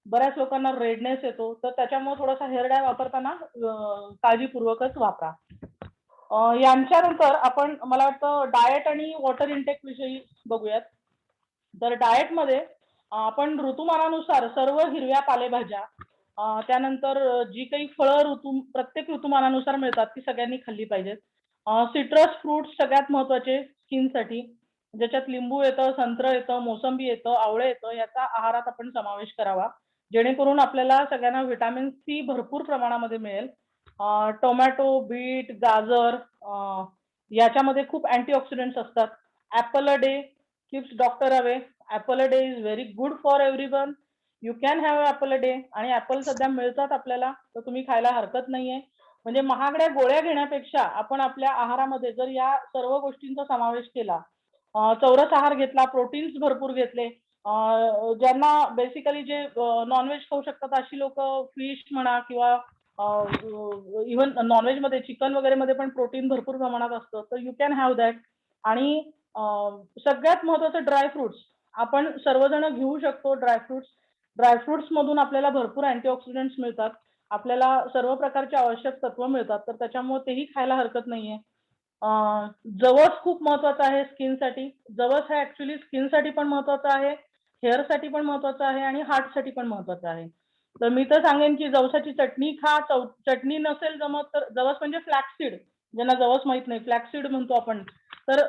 बऱ्याच लोकांना रेडनेस येतो. तर त्याच्यामुळे थोडासा हेअर डाय वापरताना काळजीपूर्वकच वापरा. यांच्यानंतर आपण मला वाटतं डाएट आणि वॉटर इंटेक विषयी बघूयात. तर डाएटमध्ये आपण ऋतुमानानुसार सर्व हिरव्या पालेभाज्या त्यानंतर जी काही फळं प्रत्येक ऋतुमानानुसार मिळतात ती सगळ्यांनी खाल्ली पाहिजेत. सिट्रस फ्रुट्स सगळ्यात महत्त्वाचे स्किनसाठी, ज्याच्यात लिंबू येतं, संत्रं येतं, मोसंबी येतं, आवळं येतं, याचा आहारात आपण समावेश करावा. जेणेकरून आपल्याला सगळ्यांना व्हिटॅमिन सी भरपूर प्रमाणामध्ये मिळेल. टोमॅटो, बीट, गाजर याच्यामध्ये खूप अँटीऑक्सिडंट्स असतात. Apple a day keeps doctor away. Apple a day is very good for everyone. You can have apple a day आणि ॲपल सध्या मिळतात आपल्याला, तर तुम्ही खायला हरकत नाहीये. म्हणजे महागड्या गोळ्या घेण्यापेक्षा आपण आपल्या आहारामध्ये जर या सर्व गोष्टींचा समावेश केला, चौरस आहार घेतला, प्रोटीन्स भरपूर घेतले, ज्यांना बेसिकली जे नॉनव्हेज खाऊ शकतात अशी लोक फिश म्हणा किंवा इव्हन नॉनव्हेजमध्ये चिकन वगैरेमध्ये पण प्रोटीन भरपूर प्रमाणात असतं, तर यू कॅन हॅव दॅट. आणि सगळ्यात महत्त्वाचं ड्रायफ्रुट्स आपण सर्वजण घेऊ शकतो. ड्रायफ्रुट्स मधून आपल्याला भरपूर अँटीऑक्सिडंट्स मिळतात. आपल्याला सर्व प्रकारचे आवश्यक तत्व मिळतात, तर त्याच्यामुळे तेही खायला हरकत नाहीये. जवस खूप महत्वाचं आहे स्किनसाठी. जवस हे ऍक्च्युली स्किनसाठी पण महत्वाचं आहे, हेअरसाठी पण महत्वाचं आहे आणि हार्टसाठी पण महत्वाचं आहे. तर मी तर सांगेन की जवसाची चटणी खा. चटणी नसेल जमत तर जवस म्हणजे फ्लॅक्सीड, ज्यांना जवस माहित नाही फ्लॅक्सीड म्हणतो आपण. तर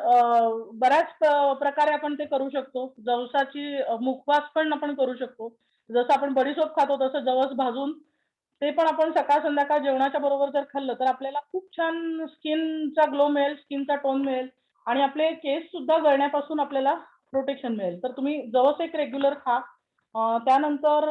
बऱ्याच प्रकारे आपण ते करू शकतो. जवसाची मुखवास पण आपण करू शकतो. जसं आपण बडीशोप खातो तसं जवस भाजून ते पण आपण सकाळ संध्याकाळ जेवणाच्या बरोबर जर खाल्लं तर आपल्याला खूप छान स्किनचा ग्लो मिळेल, स्किनचा टोन मिळेल आणि आपले केस सुद्धा गळण्यापासून आपल्याला प्रोटेक्शन मिळेल. तर तुम्ही जवस एक रेग्युलर खा. त्यानंतर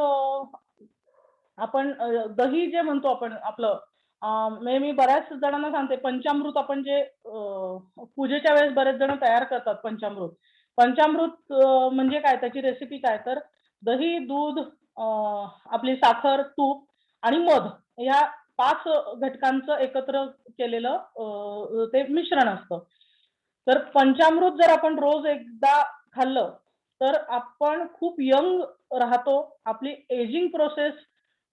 आपण दही जे म्हणतो आपण आपलं म्हणजे मी बऱ्याच जणांना सांगते पंचामृत आपण जे पूजेच्या वेळेस बरेच जण तयार करतात पंचामृत. पंचामृत म्हणजे काय, त्याची रेसिपी काय, तर दही, दूध, आपली साखर, तूप आणि मध या 5 घटकांचं एकत्र केलेलं ते मिश्रण असतं. तर पंचामृत जर आपण रोज एकदा खाल्लं तर आपण खूप यंग राहतो. आपली एजिंग प्रोसेस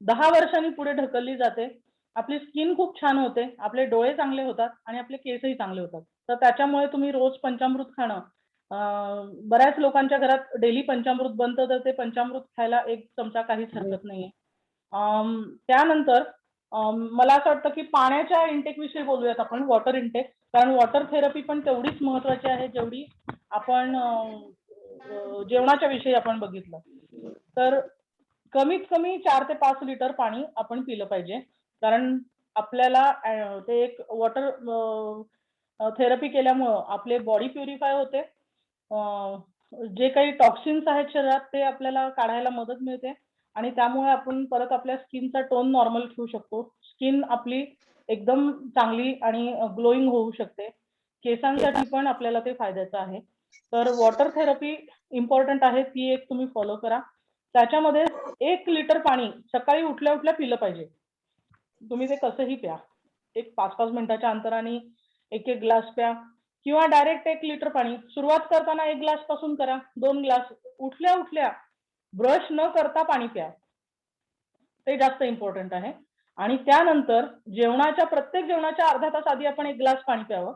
10 वर्षांनी पुढे ढकलली जाते. आपली स्किन खूप छान होते, आपले डोळे चांगले होतात आणि आपले केसही चांगले होतात. तर त्याच्यामुळे तुम्ही रोज पंचामृत खाणं बऱ्याच लोकांच्या घरात डेली पंचामृत बनतं, तर ते पंचामृत खायला 1 चमचा काहीच हरकत नाहीये. त्यानंतर मला असं वाटतं की पाण्याच्या इंटेक विषयी बोलूयात आपण, वॉटर इंटेक. कारण वॉटर थेरपी पण तेवढीच महत्वाची आहे जेवढी आपण जेवणाच्या विषयी आपण बघितलं. तर कमीत कमी 4 ते 5 लिटर पाणी आपण पिलं पाहिजे. कारण आपल्याला ते एक वॉटर थेरपी केल्यामुळं आपले बॉडी प्युरिफाय होते. जे काही टॉक्सिन्स आहेत शरीरात ते आपल्याला काढायला मदत मिळते आणि त्यामुळे आपण परत आपल्या स्किनचा टोन नॉर्मल ठेवू शकतो. स्किन आपली एकदम चांगली आणि ग्लोईंग होऊ शकते. केसांसाठी पण आपल्याला ते फायद्याचं आहे. तर वॉटर थेरपी इम्पॉर्टंट आहे, ती एक तुम्ही फॉलो करा. त्याच्यामध्ये 1 लिटर पाणी सकाळी उठल्या-उठल्या पिलं पाहिजे. तुम्ही ते कसंही प्या. एक 5-5 मिनिटाच्या अंतराने 1-1 ग्लास प्या किंवा डायरेक्ट 1 लिटर पाणी. सुरुवात करताना 1 ग्लास पासून करा, 2 ग्लास. उठल्या-उठल्या ब्रश न करता पाणी प्या. ते जास्त इम्पॉर्टंट आहे. आणि त्यानंतर प्रत्येक जेवणाच्या अर्धा तास आधी आपण 1 ग्लास पाणी प्यावं.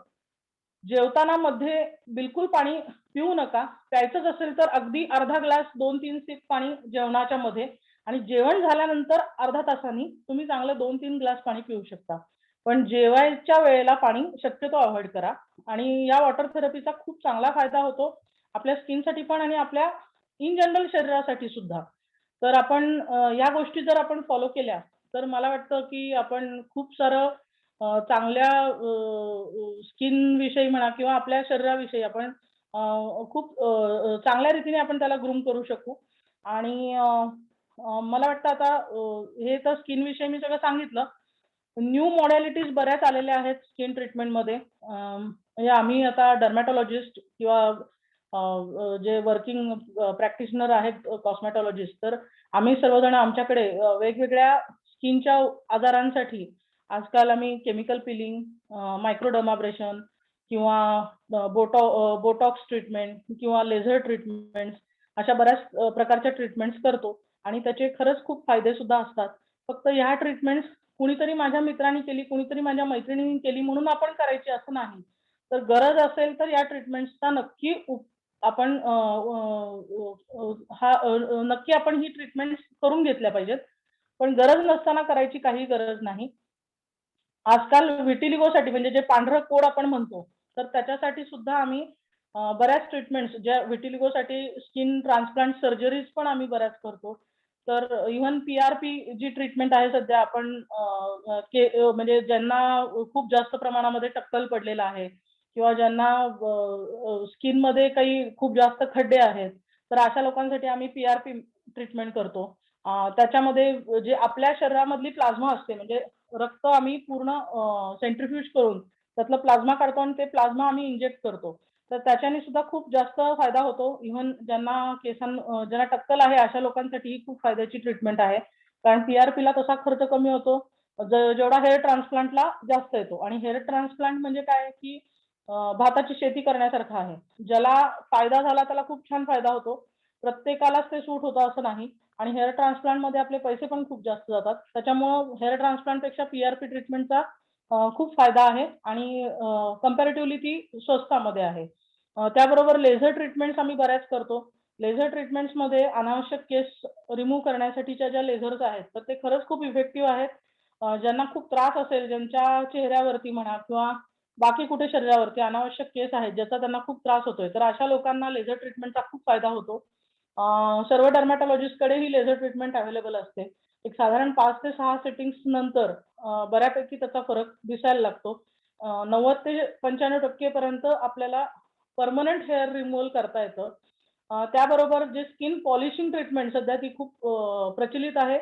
जेवताना मध्ये बिलकुल पाणी पिऊ नका. प्यायचंच असेल तर अगदी अर्धा ग्लास 2-3 सिप पाणी जेवणाच्या मध्ये आणि जेवण झाल्यानंतर अर्धा तासांनी तुम्ही चांगलं 2-3 ग्लास पाणी पिऊ शकता. पण जेवायच्या वेळेला पाणी शक्यतो अव्हॉइड करा आणि या वॉटर थेरपीचा खूप चांगला फायदा होतो आपल्या स्किनसाठी पण आणि आपल्या इन जनरल शरीरासाठी सुद्धा. तर आपण या गोष्टी जर आपण फॉलो केल्या तर मला वाटतं की आपण खूप सारं चांगल्या स्किन विषयी म्हणा किंवा आपल्या शरीराविषयी आपण खूप चांगल्या रीतीने आपण त्याला ग्रूम करू शकू. आणि मला वाटतं आता हे तर स्किन विषयी मी सगळं सांगितलं. न्यू मॉडॅलिटीज बऱ्याच आलेल्या आहेत स्किन ट्रीटमेंटमध्ये. म्हणजे आम्ही आता डर्मॅटॉलॉजिस्ट किंवा जे वर्किंग प्रॅक्टिशनर आहेत कॉस्मेटॉलॉजिस्ट, तर आम्ही सर्वजण आमच्याकडे वेगवेगळ्या स्किनच्या आजारांसाठी आजकाल आम्ही केमिकल पिलिंग, मायक्रोडर्माब्रेशन किंवा बोटॉक्स ट्रीटमेंट किंवा लेझर ट्रीटमेंट्स अशा बऱ्याच प्रकारच्या ट्रीटमेंट्स करतो आणि त्याचे खरंच खूप फायदे सुद्धा असतात. फक्त ह्या ट्रीटमेंट्स कुणीतरी माझ्या मित्रांनी केली, कुणीतरी माझ्या मैत्रिणींनी केली म्हणून आपण करायची असं नाही. तर गरज असेल तर या ट्रीटमेंट्सचा नक्की आपण नक्की आपण ही ट्रीटमेंट्स करून घेतल्या पाहिजेत. पण गरज नसताना करायची काही गरज नाही. आजकाल व्हिटिलिगोसाठी म्हणजे जे पांढरं कोड आपण म्हणतो, तर त्याच्यासाठी सुद्धा आम्ही बऱ्याच ट्रीटमेंट्स ज्या व्हिटिलिगोसाठी स्किन ट्रान्सप्लांट सर्जरीज पण आम्ही बऱ्याच करतो. तर इव्हन पी-आर-पी जी ट्रीटमेंट आहे सध्या आपण म्हणजे ज्यांना खूप जास्त प्रमाणामध्ये टक्कल पडलेला आहे किंवा ज्यांना स्किनमध्ये काही खूप जास्त खड्डे आहेत, तर अशा लोकांसाठी आम्ही पी-आर-पी ट्रीटमेंट करतो. त्याच्यामध्ये जे आपल्या शरीरामधली प्लाझ्मा असते म्हणजे रक्त आम्ही पूर्ण सेंट्रिफ्यूज करून त्यातला प्लाझ्मा काढतो आणि ते प्लाझ्मा आम्ही इंजेक्ट करतो. तर त्याच्याने सुद्धा खूप जास्त फायदा होतो. इव्हन ज्यांना ज्यांना टक्कल आहे अशा लोकांसाठी ही खूप फायद्याची ट्रीटमेंट आहे. कारण पी-आर-पीला तसा खर्च कमी होतो. जेवढा हेअर ट्रान्सप्लांटला जास्त येतो आणि हेअर ट्रान्सप्लांट म्हणजे काय की भाताची शेती करण्यासारखं आहे. ज्याला फायदा झाला त्याला खूप छान फायदा होतो. प्रत्येकालाच ते सूट होतं असं नाही. आणि हेअर ट्रान्सप्लांटमध्ये आपले पैसे पण खूप जास्त जातात. त्याच्यामुळं हेअर ट्रान्सप्लांटपेक्षा पी-आर-पी ट्रीटमेंटचा खूप फायदा आहे आणि कंपॅरेटिव्हली ती स्वस्तामध्ये आहे. त्याबरोबर लेझर ट्रीटमेंट्स आम्ही बऱ्याच करतो. लेझर ट्रीटमेंट्समध्ये अनावश्यक केस रिमूव्ह करण्यासाठीच्या ज्या लेझर्स आहेत, तर ते खरंच खूप इफेक्टिव्ह आहेत. ज्यांना खूप त्रास असेल, ज्यांच्या चेहऱ्यावरती म्हणा किंवा बाकी कुठे शरीरावरती अनावश्यक केस आहेत, ज्याचा त्यांना खूप त्रास होतोय, तर अशा लोकांना लेझर ट्रीटमेंटचा खूप फायदा होतो. सर्व डर्मॅटॉलॉजिस्टकडे ही लेझर ट्रीटमेंट अवेलेबल असते. एक साधारण 5 ते 6 सिटिंग्स नंतर बऱ्यापैकी त्याचा फरक दिसायला लागतो. 90 ते 95% पर्यंत आपल्याला परमनंट हेअर रिमूव्हल करता येतं. त्याबरोबर जे स्किन पॉलिशिंग ट्रीटमेंट सध्या ती खूप प्रचलित आहे.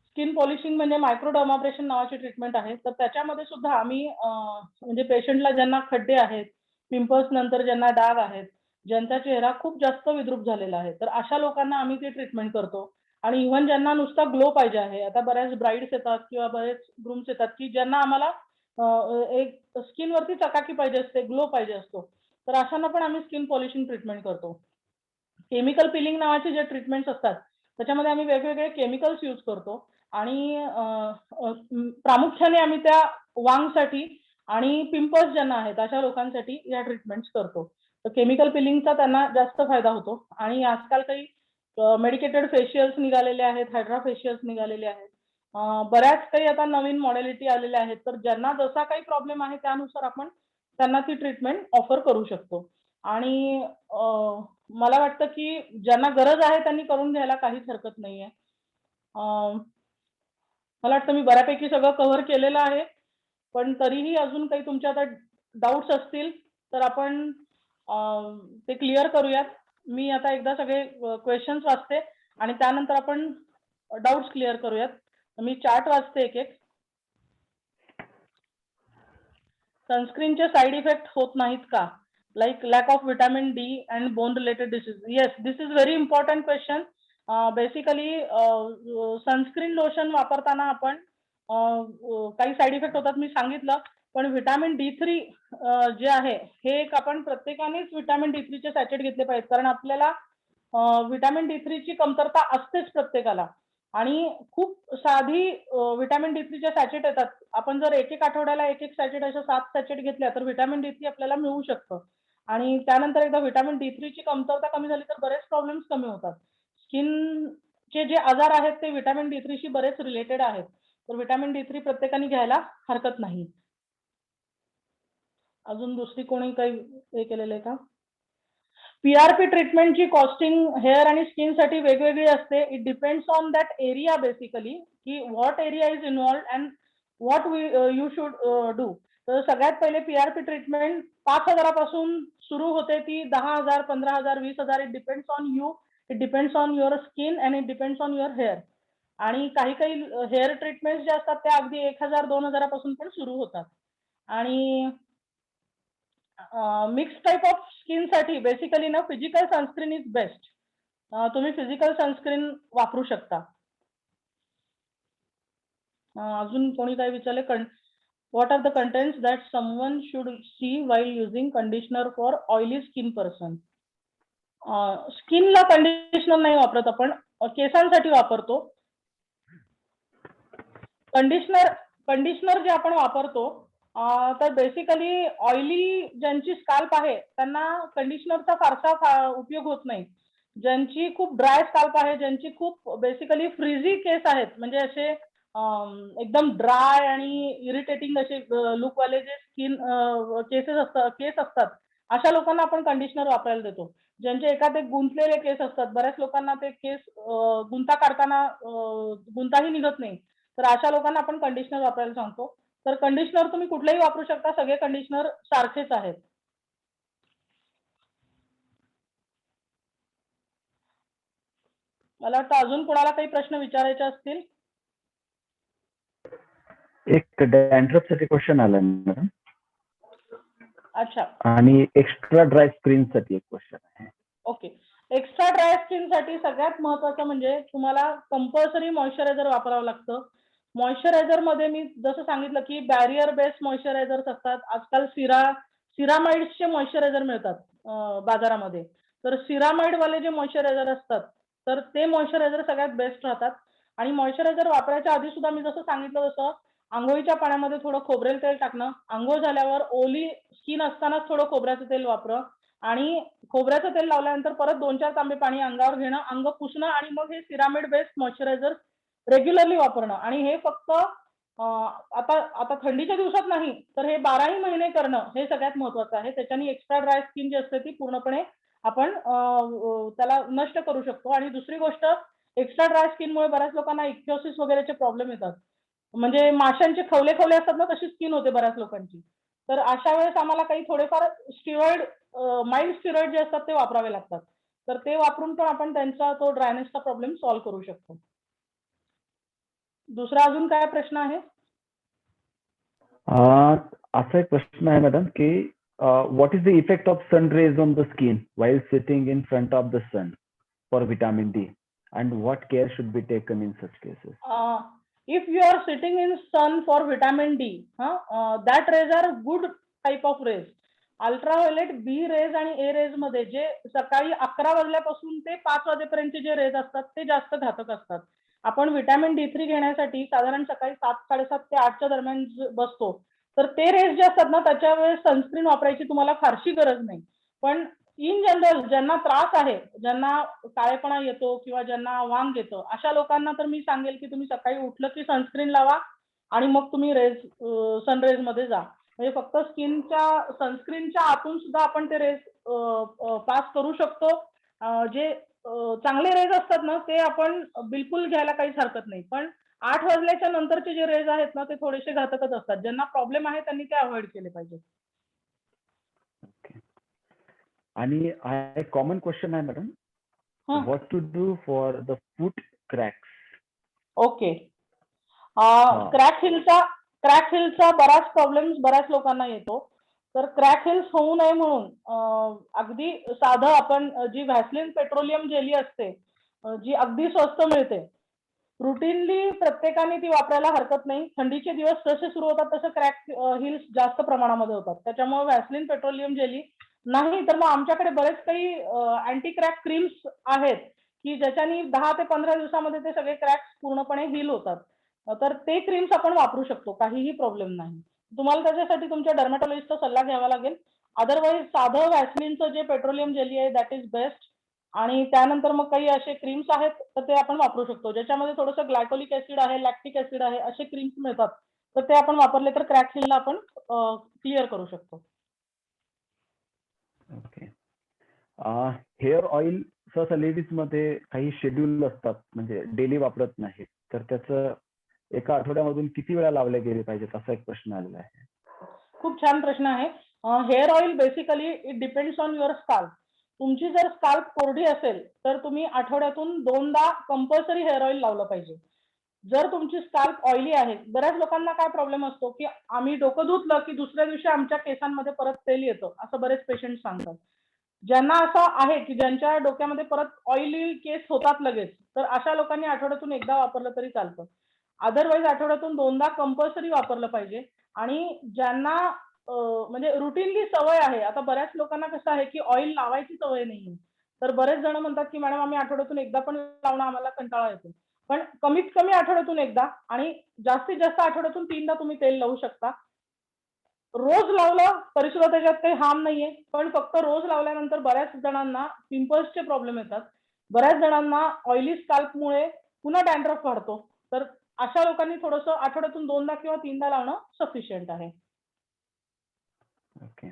स्किन पॉलिशिंग म्हणजे मायक्रोडर्माब्रेशन नावाची ट्रीटमेंट आहे. तर त्याच्यामध्ये सुद्धा आम्ही म्हणजे पेशंटला ज्यांना खड्डे आहेत, पिंपल्स नंतर ज्यांना डाग आहेत, ज्यांचा चेहरा खूप जास्त विद्रूप झालेला आहे, तर अशा लोकांना आम्ही ती ट्रीटमेंट करतो. आणि इव्हन ज्यांना नुसता ग्लो पाहिजे आहे, आता बऱ्याच ब्राइड्स येतात किंवा बरेच ग्रूम्स येतात, की ज्यांना आम्हाला एक स्किनवरती चकाकी पाहिजे असते, ग्लो पाहिजे असतो. तर अशांना पण आम्ही स्किन पॉलिशिंग ट्रीटमेंट करतो. केमिकल पिलिंग नावाचे जे ट्रीटमेंट्स असतात, त्याच्यामध्ये आम्ही वेगवेगळे केमिकल्स यूज करतो आणि प्रामुख्याने आम्ही त्या वांगसाठी आणि पिंपल्स ज्यांना आहेत, अशा लोकांसाठी या ट्रीटमेंट्स करतो. तर केमिकल पिलिंगचा त्यांना जास्त फायदा होतो आणि आजकाल काही मेडिकेटेड फेशियल्स निघालेले आहेत, हायड्रा फेशियल्स निघालेले आहेत. बऱ्याच काही आता नवीन मॉडेलिटी आलेल्या आहेत. तर ज्यांना जसा काही प्रॉब्लेम आहे त्यानुसार आपण त्यांना ती ट्रीटमेंट ऑफर करू शकतो. आणि मला वाटतं की ज्यांना गरज आहे त्यांनी करून घ्यायला काहीच हरकत नाहीये. मला वाटतं मी बऱ्यापैकी सगळं कव्हर केलेलं आहे. पण तरीही अजून काही तुमच्या आता डाउट्स असतील तर आपण ते क्लिअर करूयात. मी आता एकदा सगळे क्वेशन्स वाचते आणि त्यानंतर आपण डाउट्स क्लिअर करूयात. मी चार्ट वाचते एक-एक. सनस्क्रीनचे साइड इफेक्ट होत नाहीत का? Like lack of vitamin D and bone related disease. Yes, this is very important question. Basically sunscreen lotion वापरताना आपण काही साइड इफेक्ट होतात मी सांगितलं. पण व्हिटॅमिन डी3 जे आहे हे एक आपण प्रत्येकानेच व्हिटॅमिन डी3चे सॅचेट घेतले पाहिजेत. कारण आपल्याला व्हिटॅमिन डी3ची कमतरता असतेच प्रत्येकाला. आणि खूप साधी व्हिटॅमिन डी3च्या सॅचेट येतात. आपण जर एक आठवड्याला एक सॅचेट अशा 7 सॅचेट घेतल्या तर व्हिटॅमिन डी3 आपल्याला मिळू शकतं. आणि त्यानंतर एकदा व्हिटॅमिन डी3ची कमतरता कमी झाली तर बरेच प्रॉब्लेम्स कमी होतात. स्किनचे जे आजार आहेत ते व्हिटॅमिन डी3शी बरेच रिलेटेड आहेत. तर व्हिटॅमिन डी3 प्रत्येकाने घ्यायला हरकत नाही. अजून दुसरी कोणी काही हे केलेलं आहे का? PRP ट्रीटमेंटची कॉस्टिंग हेअर आणि स्किन साठी वेगवेगळी असते. It depends on that area basically, की what area is involved and what you should do. तर सगळ्यात पहिले PRP ट्रीटमेंट 5,000 पासून सुरू होते, ती 10,000, 15,000, 20,000. It depends on you, it depends on your skin and it depends on your hair. आणि काही काही हेअर ट्रीटमेंट जे असतात त्या अगदी 1,000, 2,000 पासून पण सुरू होतात. आणि मिक्स टाईप ऑफ स्किन साठी बेसिकली ना फिजिकल सनस्क्रीन इज बेस्ट. तुम्ही फिजिकल सनस्क्रीन वापरू शकता. अजून कोणी काय विचारले? What are the contents that someone should see while using conditioner for oily skin person. स्किनला कंडिशनर नाही वापरत आपण, केसांसाठी वापरतो. कंडिशनर जे आपण वापरतो तर बेसिकली ऑइली ज्यांची स्काल्प आहे त्यांना कंडिशनरचा फारसा उपयोग होत नाही. ज्यांची खूप ड्राय स्काल्प आहे, ज्यांची खूप बेसिकली फ्रीझी केस आहेत, म्हणजे असे एकदम ड्राय आणि इरिटेटिंग असे लुकवाले जे स्किन केस असतात, अशा लोकांना आपण कंडिशनर वापरायला देतो. ज्यांचे एखादे गुंतलेले केस असतात, बऱ्याच लोकांना ते केस गुंता काढताना गुंताही निघत नाही, तर अशा लोकांना आपण कंडिशनर वापरायला सांगतो. तर कंडिशनर तुम्ही कुठलेही वापरू शकता, सगळे कंडिशनर सारखेच आहेत. मला वाटतं अजून कोणाला काही प्रश्न विचारायचे असतील? एक डॅन्ड्रफ साठी क्वेश्चन आला मॅडम. अच्छा, आणि एक्स्ट्रा ड्राय स्क्रीन साठी एक क्वेश्चन आहे. ओके. एक्स्ट्रा ड्राय स्किन साठी सगळ्यात महत्वाचं म्हणजे तुम्हाला कंपल्सरी मॉइश्चरायझर वापरावं लागतं. मॉइश्चरायझर मध्ये मी जसं सांगितलं की बॅरियर बेस्ड मॉइश्चरायझर्स असतात. आजकाल सिरामाइड्सचे मॉइश्चरायझर मिळतात बाजारामध्ये. तर सिरामाइड वाले जे मॉइश्चरायझर असतात, तर ते मॉइश्चरायझर सगळ्यात बेस्ट राहतात. आणि मॉइश्चरायझर वापरायच्या आधी सुद्धा मी जसं सांगितलं तसं अंघोळीच्या पाण्यामध्ये थोडं खोबरेल तेल टाकणं, अंघोळ झाल्यावर ओली स्किन असतानाच थोडं खोबऱ्याचं तेल वापरा, आणि खोबऱ्याचं तेल लावल्यानंतर परत 2-4 तांबे पाणी अंगावर घेणं, अंग पुसणं, आणि मग हे सिरामिड बेस्ड मॉइश्चरायझर रेग्युलरली वापरणं. आणि हे फक्त आता थंडीच्या दिवसात नाही, तर हे 12ही महिने करणं हे सगळ्यात महत्वाचं आहे. त्याच्याने एक्स्ट्रा ड्राय स्किन जी असते ती पूर्णपणे आपण त्याला नष्ट करू शकतो. आणि दुसरी गोष्ट, एक्स्ट्रा ड्राय स्किनमुळे बऱ्याच लोकांना इक्झोसिस वगैरेचे प्रॉब्लेम येतात. म्हणजे माशांचे खवले असतात ना, तशी स्किन होते बऱ्याच लोकांची. तर अशा वेळेस आम्हाला काही थोडेफार स्टिरॉइड, माइल्ड स्टिरॉइड जे असतात ते वापरावे लागतात. तर ते वापरून पण आपण त्यांचा तो ड्रायनेसचा प्रॉब्लेम सॉल्व्ह करू शकतो. दुसरा अजून काय प्रश्न आहे? असा एक प्रश्न आहे मॅडम की what is the effect of sun rays on the skin while sitting in front of the sun for vitamin D and what care should be taken in such cases? If you are sitting in sun for vitamin D, that rays are good type of rays. Ultraviolet B rays आणि A rays मध्ये जे सकाळी 11 वाजल्यापासून ते 5 वाजेपर्यंतचे जे raise असतात ते जास्त घातक असतात. आपण व्हिटॅमिन D3 घेण्यासाठी साधारण सकाळी 7:30 ते 8च्या दरम्यान बसतो. तर ते रेज जे असतात ना, त्याच्या वेळेस सनस्क्रीन वापरायची तुम्हाला फारशी गरज नाही. पण इन जनरल ज्यांना त्रास आहे, ज्यांना काळेपणा येतो किंवा ज्यांना वांग येतं, अशा लोकांना तर मी सांगेल की तुम्ही सकाळी उठलं की सनस्क्रीन लावा आणि मग तुम्ही सनरेज मध्ये जा. म्हणजे फक्त सनस्क्रीनच्या आतून सुद्धा आपण ते रेज पास करू शकतो. जे चांगले रेज असतात ना, ते आपण बिलकुल घ्यायला काहीच हरकत नाही. पण 8 वाजल्याच्या नंतरचे जे रेज आहेत ना, ते थोडेसे घातकच असतात. ज्यांना प्रॉब्लेम आहे त्यांनी ते अवॉइड केले पाहिजे. आणि एक कॉमन क्वेश्चन आहे madam, what to do for the foot cracks? Okay. Crack हिलचा बराच प्रॉब्लेम बऱ्याच लोकांना येतो. तर क्रॅक हिल्स होऊ नये म्हणून अगदी साधं आपण जी व्हॅसलिन पेट्रोलियम जेली असते, जी अगदी स्वस्त मिळते, रुटीनली प्रत्येकाने ती वापरायला हरकत नाही. थंडीचे दिवस जसे सुरू होतात तसे क्रॅक हिल्स जास्त प्रमाणामध्ये होतात. त्याच्यामुळे व्हॅसलिन पेट्रोलियम जेली नाही, तर मग आमच्याकडे बरेच काही अँटी क्रॅक क्रीम्स आहेत की ज्याच्यानी 10 ते 15 दिवसामध्ये ते सगळे क्रॅक्स पूर्णपणे हील होतात. तर ते क्रीम्स आपण वापरू शकतो, काहीही प्रॉब्लेम नाही. तुम्हाला त्याच्यासाठी तुमच्या डर्मॅटॉलॉजिस्टचा सल्ला घ्यावा लागेल. अदरवाईज साधं व्हॅसलिनचं जे पेट्रोलियम जेली आहे दॅट इज बेस्ट. आणि त्यानंतर मग काही असे क्रीम्स आहेत तर ते आपण वापरू शकतो, ज्याच्यामध्ये थोडंसं ग्लायकोलिक ऍसिड आहे, लॅक्टिक ऍसिड आहे, असे क्रीम्स मिळतात. तर ते आपण वापरले तर क्रॅक हिलला आपण क्लिअर करू शकतो. ओके. हेअर ऑइल सहसा लेडीज मध्ये काही शेड्यूल असतात, म्हणजे डेली वापरत नाहीत, तर त्याचं एका आठवड्यामधून किती वेळा लावले गेले पाहिजेत असा एक प्रश्न आलेला आहे. खूप छान प्रश्न आहे. Hair oil basically it depends on your scalp. तुमची जर स्काल्प कोरडी असेल तर तुम्ही आठवड्यातून 2दा कंपल्सरी हेअर ऑइल लावलं पाहिजे. जर तुमची स्काल्प ऑइली आहे, बऱ्याच लोकांना काय प्रॉब्लेम असतो की आम्ही डोकं धुतलं की दुसऱ्या दिवशी आमच्या केसांमध्ये परत तेल येतं, असं बरेच पेशंट सांगतात. ज्यांना असं आहे की ज्यांच्या डोक्यामध्ये परत ऑइली केस होतात लगेच, तर अशा लोकांनी आठवड्यातून एकदा वापरलं तरी चालतं. अदरवाईज आठवड्यातून 2दा कंपल्सरी वापरलं पाहिजे. आणि ज्यांना म्हणजे रुटीनली सवय आहे, आता बऱ्याच लोकांना कसं आहे की ऑइल लावायची सवय नाहीये. तर बरेच जण म्हणतात की मॅडम आम्ही आठवड्यातून एकदा पण लावणं आम्हाला कंटाळा येतो. पण कमीत कमी आठवड्यातून एकदा आणि जास्तीत जास्त आठवड्यातून 3दा तुम्ही तेल लावू शकता. रोज लावलं तरी सुद्धा त्याच्यात काही हार्म नाहीये. पण फक्त रोज लावल्यानंतर बऱ्याच जणांना पिंपल्सचे प्रॉब्लेम येतात. बऱ्याच जणांना ऑइली स्काल्पमुळे पुन्हा डॅन्ड्रफ वाढतो. तर अशा लोकांनी थोडंसं आठवड्यातून 2दा किंवा 3दा लावणं सफिशियंट आहे. ओके.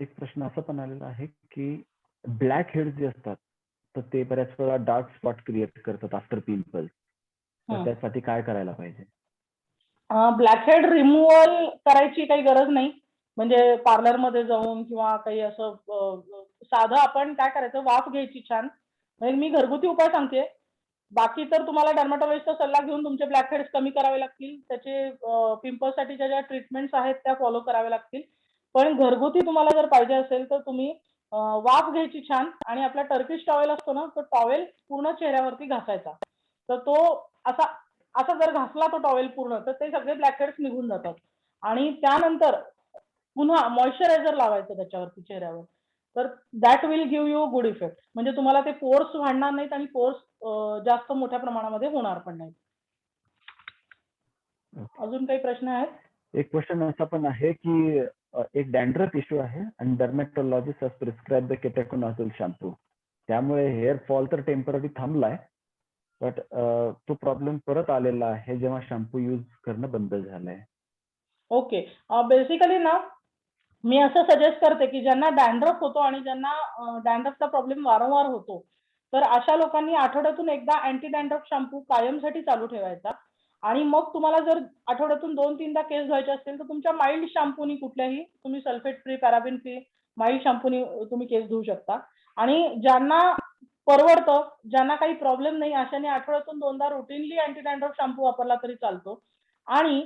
एक प्रश्न असा पण आलेला आहे की ब्लॅक हेड्स जे असतात, तर ते बऱ्याच वेळा डार्क स्पॉट क्रिएट करतात आफ्टर पिंपल्स. तर त्यासाठी काय करायला पाहिजे? ब्लॅकहेड रिमूव्हल करायची काही गरज नाही. म्हणजे पार्लरमध्ये जाऊन किंवा काही असं साधं आपण काय करायचं, वाफ घ्यायची छान. म्हणजे मी घरगुती उपाय सांगते. बाकी तर तुम्हाला डर्मॅटॉलॉजिस्टचा सल्ला घेऊन तुमचे ब्लॅकहेड्स कमी करावे लागतील. त्याचे पिंपल्ससाठीच्या ज्या ट्रीटमेंट्स आहेत त्या फॉलो कराव्या लागतील. पण घरगुती तुम्हाला जर पाहिजे असेल तर तुम्ही वाफ घ्यायची छान आणि आपला टर्किश टॉवेल असतो ना, तो टॉवेल पूर्ण चेहऱ्यावरती घासायचा. तर तो असा असा जर घासला तो टॉवेल पूर्ण, तर ते सगळे ब्लॅकहेड्स निघून जातात. आणि त्यानंतर पुन्हा मॉइश्चरायझर लावायचं त्याच्यावरती चेहऱ्यावर. तर that will give you good effect. म्हणजे तुम्हाला ते पोर्स वाढणार नाहीत आणि पोर्स जास्त मोठ्या प्रमाणामध्ये होणार पण नाहीत. अजून काही प्रश्न आहेत? एक क्वेश्चन असा पण आहे की एक डॅन्ड्रफ इश्यू आहे आणि dermatologist has prescribe the ketoconazole shampoo. त्यामुळे हेअर फॉल तर टेम्पररी थांबलाय, बट तो प्रॉब्लेम परत आलेला आहे जेव्हा शॅम्पू यूज करणं बंद झालंय. ओके. बेसिकली ना, मी असं सजेस्ट करते की ज्यांना डॅन्ड्रफ होतो आणि ज्यांना डॅन्ड्रफचा प्रॉब्लेम वारंवार होतो, तर अशा लोकांनी आठवड्यातून एकदा अँटी डॅन्ड्रफ शॅम्पू कायमसाठी चालू ठेवायचा. आणि मग तुम्हाला जर आठवड्यातून 2-3दा केस धुवायचे असतील, तर तुमच्या माइल्ड शॅम्पूनी कुठल्याही तुम्ही सल्फेट फ्री, पॅराबेन फ्री माइल्ड शॅम्पूनी तुम्ही केस धुवू शकता. आणि ज्यांना परवडतं, ज्यांना काही प्रॉब्लेम नाही, अशाने आठवड्यातून 2दा रुटीनली अँटी डॅन्ड्रफ शॅम्पू वापरला तरी चालतो. आणि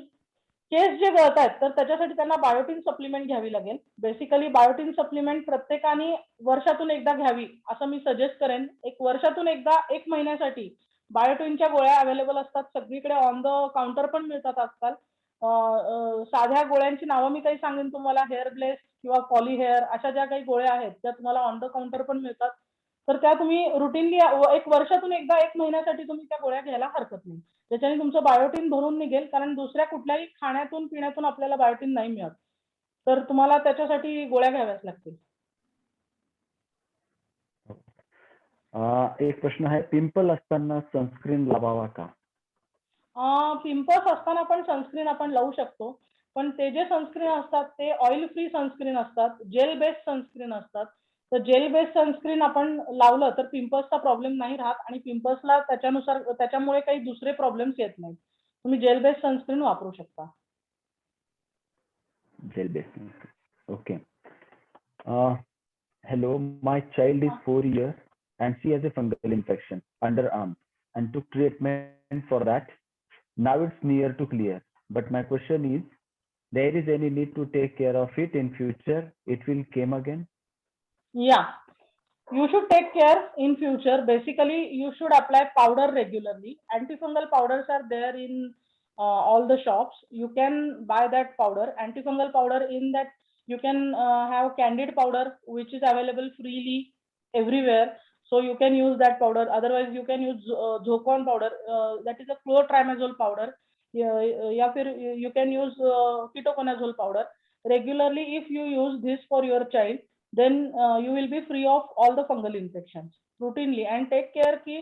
केस जे गळतायत तर त्याच्यासाठी त्यांना बायोटिन सप्लिमेंट घ्यावी लागेल. बेसिकली बायोटिन सप्लिमेंट प्रत्येकाने वर्षातून एकदा घ्यावी असं मी सजेस्ट करेन. एक वर्षातून एकदा 1 महिन्यासाठी बायोटिनच्या गोळ्या अवेलेबल असतात. सगळीकडे ऑन द काउंटर पण मिळतात आजकाल. साध्या गोळ्यांची नावं मी काही सांगेन तुम्हाला, हेअर ब्लेस किंवा पॉली हेअर अशा ज्या काही गोळ्या आहेत त्या तुम्हाला ऑन द काउंटर पण मिळतात. तर त्या तुम्ही रुटीनली एक वर्षातून एकदा 1 महिन्यासाठी तुम्ही त्या गोळ्या घ्यायला हरकत नाही. त्याच्याने तुमचं बायोटिन भरून निघेल, कारण दुसऱ्या कुठल्याही खाण्यातून पिण्यातून आपल्याला बायोटिन नाही मिळत. तर तुम्हाला त्याच्यासाठी गोळ्या घ्याव्याच लागतील. एक प्रश्न आहे, पिंपल असताना सनस्क्रीन लावावा का? पिंपल्स असताना पण सनस्क्रीन आपण लावू शकतो. पण ते जे सनस्क्रीन असतात ते ऑइल फ्री सनस्क्रीन असतात, जेल बेस्ड सनस्क्रीन असतात. तर जेल बेस्ड सनस्क्रीन आपण लावलं तर पिंपल्सचा प्रॉब्लेम नाही राहत आणि पिंपल्सला त्याच्यानुसार त्याच्यामुळे काही दुसरे प्रॉब्लेम्स येत नाहीत. तुम्ही जेल बेस्ड सनस्क्रीन वापरू शकता. Gel based. Okay. Hello, my child is 4 years and she has a fungal infection underarm and took treatment for that. Now it's near to clear. But my question is, there is any need to take care of it in future? It will come again? Yeah, you should take care in future. Basically, you should apply powder regularly. Antifungal powders are there in all the shops. You can buy that powder. Antifungal powder, in that you can have candid powder, which is available freely everywhere. So you can use that powder. Otherwise, you can use Zocon powder. That is a chlorotrimazole powder. Yeah, you can use ketoconazole powder. Regularly, if you use this for your child, then you will be free of all the fungal infections routinely. And take care कि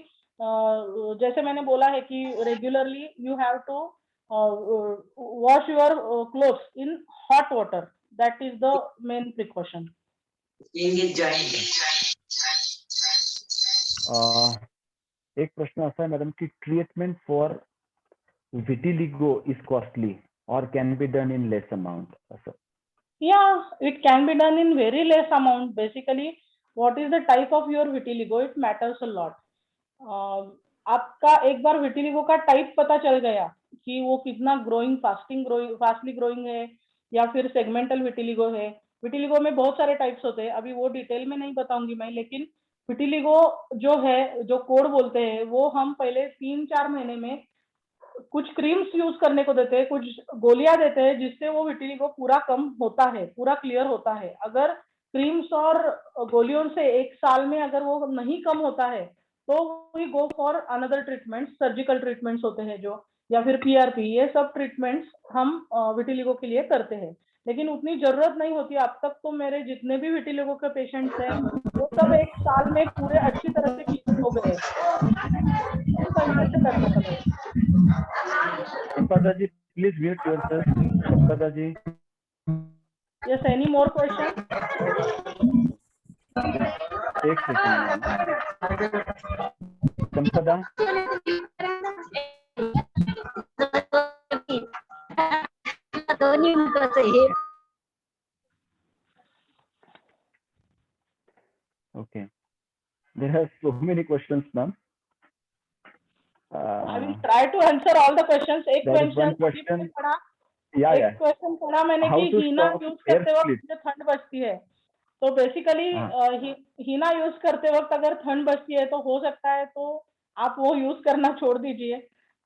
जैसे मैंने बोला है कि regularly you have to wash your clothes in hot water. That is the main precaution. एक प्रश्न असा आहे madam की treatment for vitiligo is costly or can be done in less amount असं. Yeah, it can be done in very less amount. Basically, what is the type of your vitiligo? It matters a lot. आपका एक बार vitiligo का type पता चल गया कि वो कितना fastly growing है या फिर सेगमेंटल विटिलिगो है. विटिलिगो में बहुत सारे टाइप्स होते हैं, अभी वो डिटेल में नहीं बताऊंगी मैं, लेकिन विटिलिगो जो है, जो कोड बोलते हैं, वो हम पहले 3-4 महीने में कुछ क्रीम्स यूज करने को देते हैं, कुछ गोलियां देते हैं, जिससे वो विटिलिगो पूरा कम होता है, पूरा क्लियर होता है. अगर क्रीम्स और गोलियों से 1 साल में अगर वो नहीं कम होता है तो we go for another treatment. Surgical treatments होते हैं जो, या फिर PRP, ये सब ट्रीटमेंट्स हम विटिलिगो के लिए करते हैं, लेकिन उतनी जरूरत नहीं होती. अब तक तो मेरे जितने भी विटिलिगो के पेशेंट्स हैं वो सब 1 साल में पूरे अच्छी तरह से क्लियर हो गए. कर सकते हैं. Sampada ji, please mute yourself. Sampada ji. Yes, any more questions? एक second. Sampada. Okay. There are so many questions, ma'am. I will try to answer all the questions. एक There is one question question. पढ़ा, Yeah, एक yeah. Question पढ़ा मैंने How कि to हीना stop use hair करते वक्त split? मुझे ठंड बचती है. तो बेसिकली हीना यूज करते वक्त अगर ठंड बचती है तो हो सकता है तो आप वो यूज करना छोड़ दीजिए.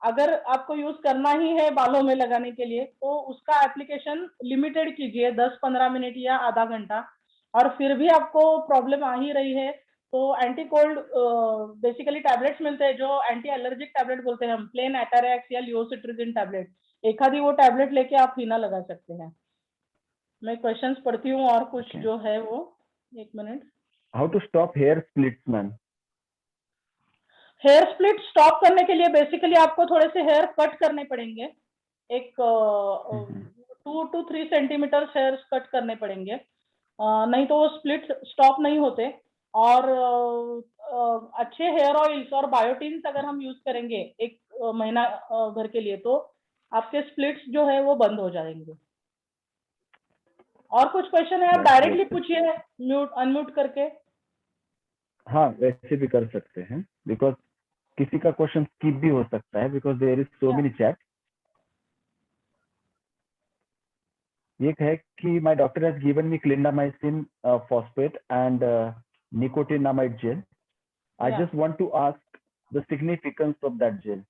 अगर आपको यूज करना ही है बालों में लगाने के लिए तो उसका एप्लीकेशन लिमिटेड कीजिए, 10-15 मिनट या आधा घंटा. और फिर भी आपको प्रॉब्लम आ ही रही है तो एंटी कोल्ड बेसिकली टैबलेट्स मिलते हैं जो एंटी एलर्जिक टैबलेट बोलते हैं हम, प्लेन एटारेक्स या लियोसिट्रिजिन टैबलेट. एखादी वो टैबलेट लेके आप हीना लगा सकते हैं. मैं क्वेश्चंस पढ़ती हूँ और कुछ Okay. जो है वो, एक minute. How to stop hair splits, ma'am? Hair split stop करने के लिए बेसिकली आपको थोड़े से हेयर कट करने पड़ेंगे. एक 2 to 3 सेंटीमीटर हेयर कट करने पड़ेंगे, नहीं तो वो स्प्लिट स्टॉप नहीं होते. और अच्छे हेयर ऑयल्स और बायोटिन्स अगर हम यूज करेंगे 1 महीना भर के लिए तो आपके स्प्लिट्स जो है वो बंद हो जाएंगे. और कुछ क्वेश्चन है आप डायरेक्टली पूछिए म्यूट अनम्यूट करके. हाँ, वैसे भी कर सकते हैं बिकॉज किसी का क्वेश्चन स्किप भी हो सकता है because there is so many chat. एक है कि my doctor has given me clindamycin phosphate and nicotinamide gel. I just want to ask the significance of that gel.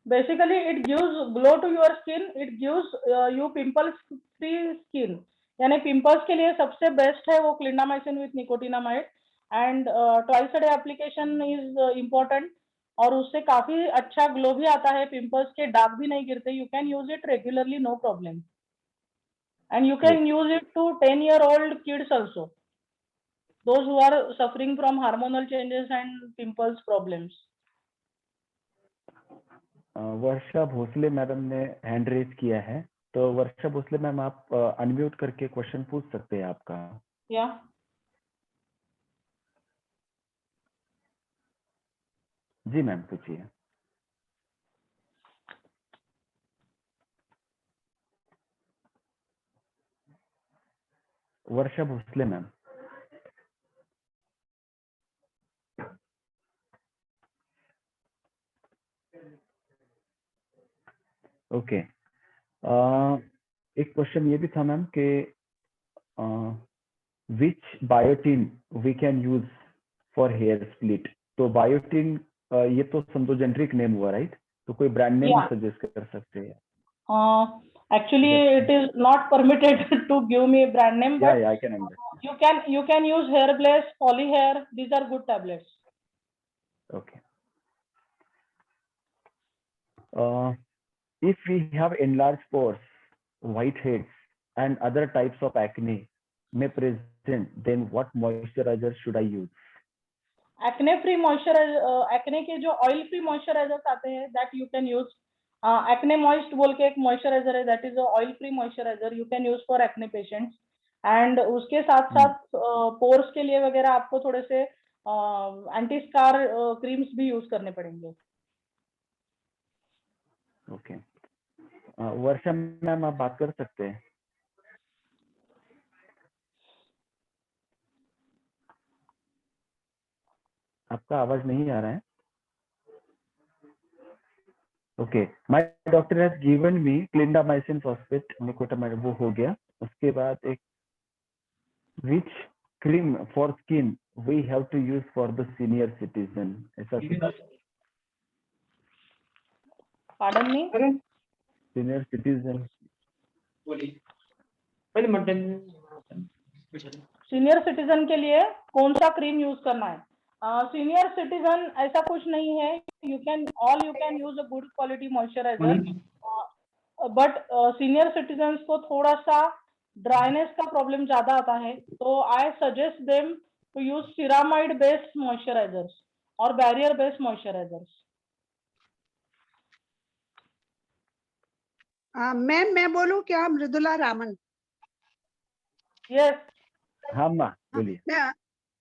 Basically, it gives glow to your skin. It gives you pimple-free skin. यानी pimples के लिए सबसे best है वो clindamycin with nicotinamide. End twice a day application is important और उससे काफी अच्छा glow भी आता है. पिंपल्स के दाग भी नहीं गिरते. You can use it regularly, no problem. And you can use it to 10-year-old kids also, those who are suffering from hormonal changes and pimples problems. Varsha Bhosle madam ने हैंड रेज किया है, तो वर्षा भोसले मैम आप unmute करके question पूछ सकते हैं आपका. या जी मैम पूछिए. वर्षा भोसले मैम. ओके. एक क्वेश्चन ये भी था मैम कि which biotin we can use for hair split. तो बायोटिन ये तो समझो जेनरिक नेम हुआ, राइट? तो कोई ब्रांड नेम सजेस्ट कर सकते हैं? Actually, it is not permitted to give me a brand name, but yeah, I can understand. you can use Hairblaze, Polyhair. These are good tablets. Okay. If we have enlarged pores, whiteheads, and other types of acne may present, then what moisturizer should I use? Acne free moisturizer, acne के जो oil free moisturizers आते हैं, that you can use. Acne Moist बोल के एक moisturizer है, that is a oil free moisturizer you can use for acne patients. End उसके साथ साथ pores के लिए वगैरह आपको थोड़े से एंटी स्कार क्रीम्स भी यूज करने पड़ेंगे। ओके, वर्षा मैम आप बात कर सकते हैं? आपका आवाज नहीं आ रहा है। Okay, my doctor has given me clindamycin phosphate nicotinamide, वो हो गया। उसके बाद एक which cream for skin we have to use for the senior citizen, ऐसा pardon me, senior citizen. Senior citizen के लिए कौन सा क्रीम यूज करना है? सीनियर सिटीजन ऐसा कुछ नहीं है, you can use a good quality moisturiser, but senior citizens को थोड़ा सा ड्राइनेस का प्रॉब्लम ज्यादा आता है, तो I suggest them to use ceramide based moisturisers और बैरियर बेस्ड मॉइस्चराइजर्स। मैम मैं बोलूं क्या? मृदुला रामन। यस। हाँ माँ बोलिए।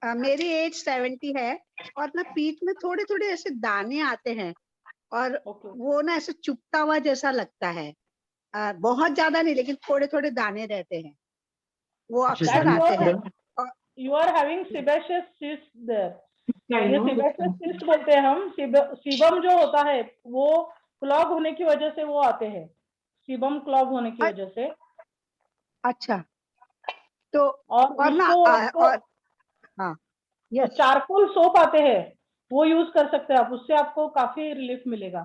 मेरी एज 70 है और ना पीठ में थोड़े थोड़े ऐसे दाने आते हैं और वो ना ऐसे चुभता हुआ जैसा लगता है। बहुत ज्यादा नहीं लेकिन थोड़े थोड़े दाने रहते हैं, वो अक्सर आते हैं। You are having sebaceous cyst there. ये सीबेशियस सिस्ट बोलते हैं हम। सीबम जो होता है वो क्लॉग होने की वजह से वो आते हैं, सीबम क्लॉग होने की वजह से। अच्छा, तो और ना और हाँ, यस, चारकोल सोप आते हैं, वो यूज कर सकते हैं आप, उससे आपको काफी रिलीफ मिलेगा।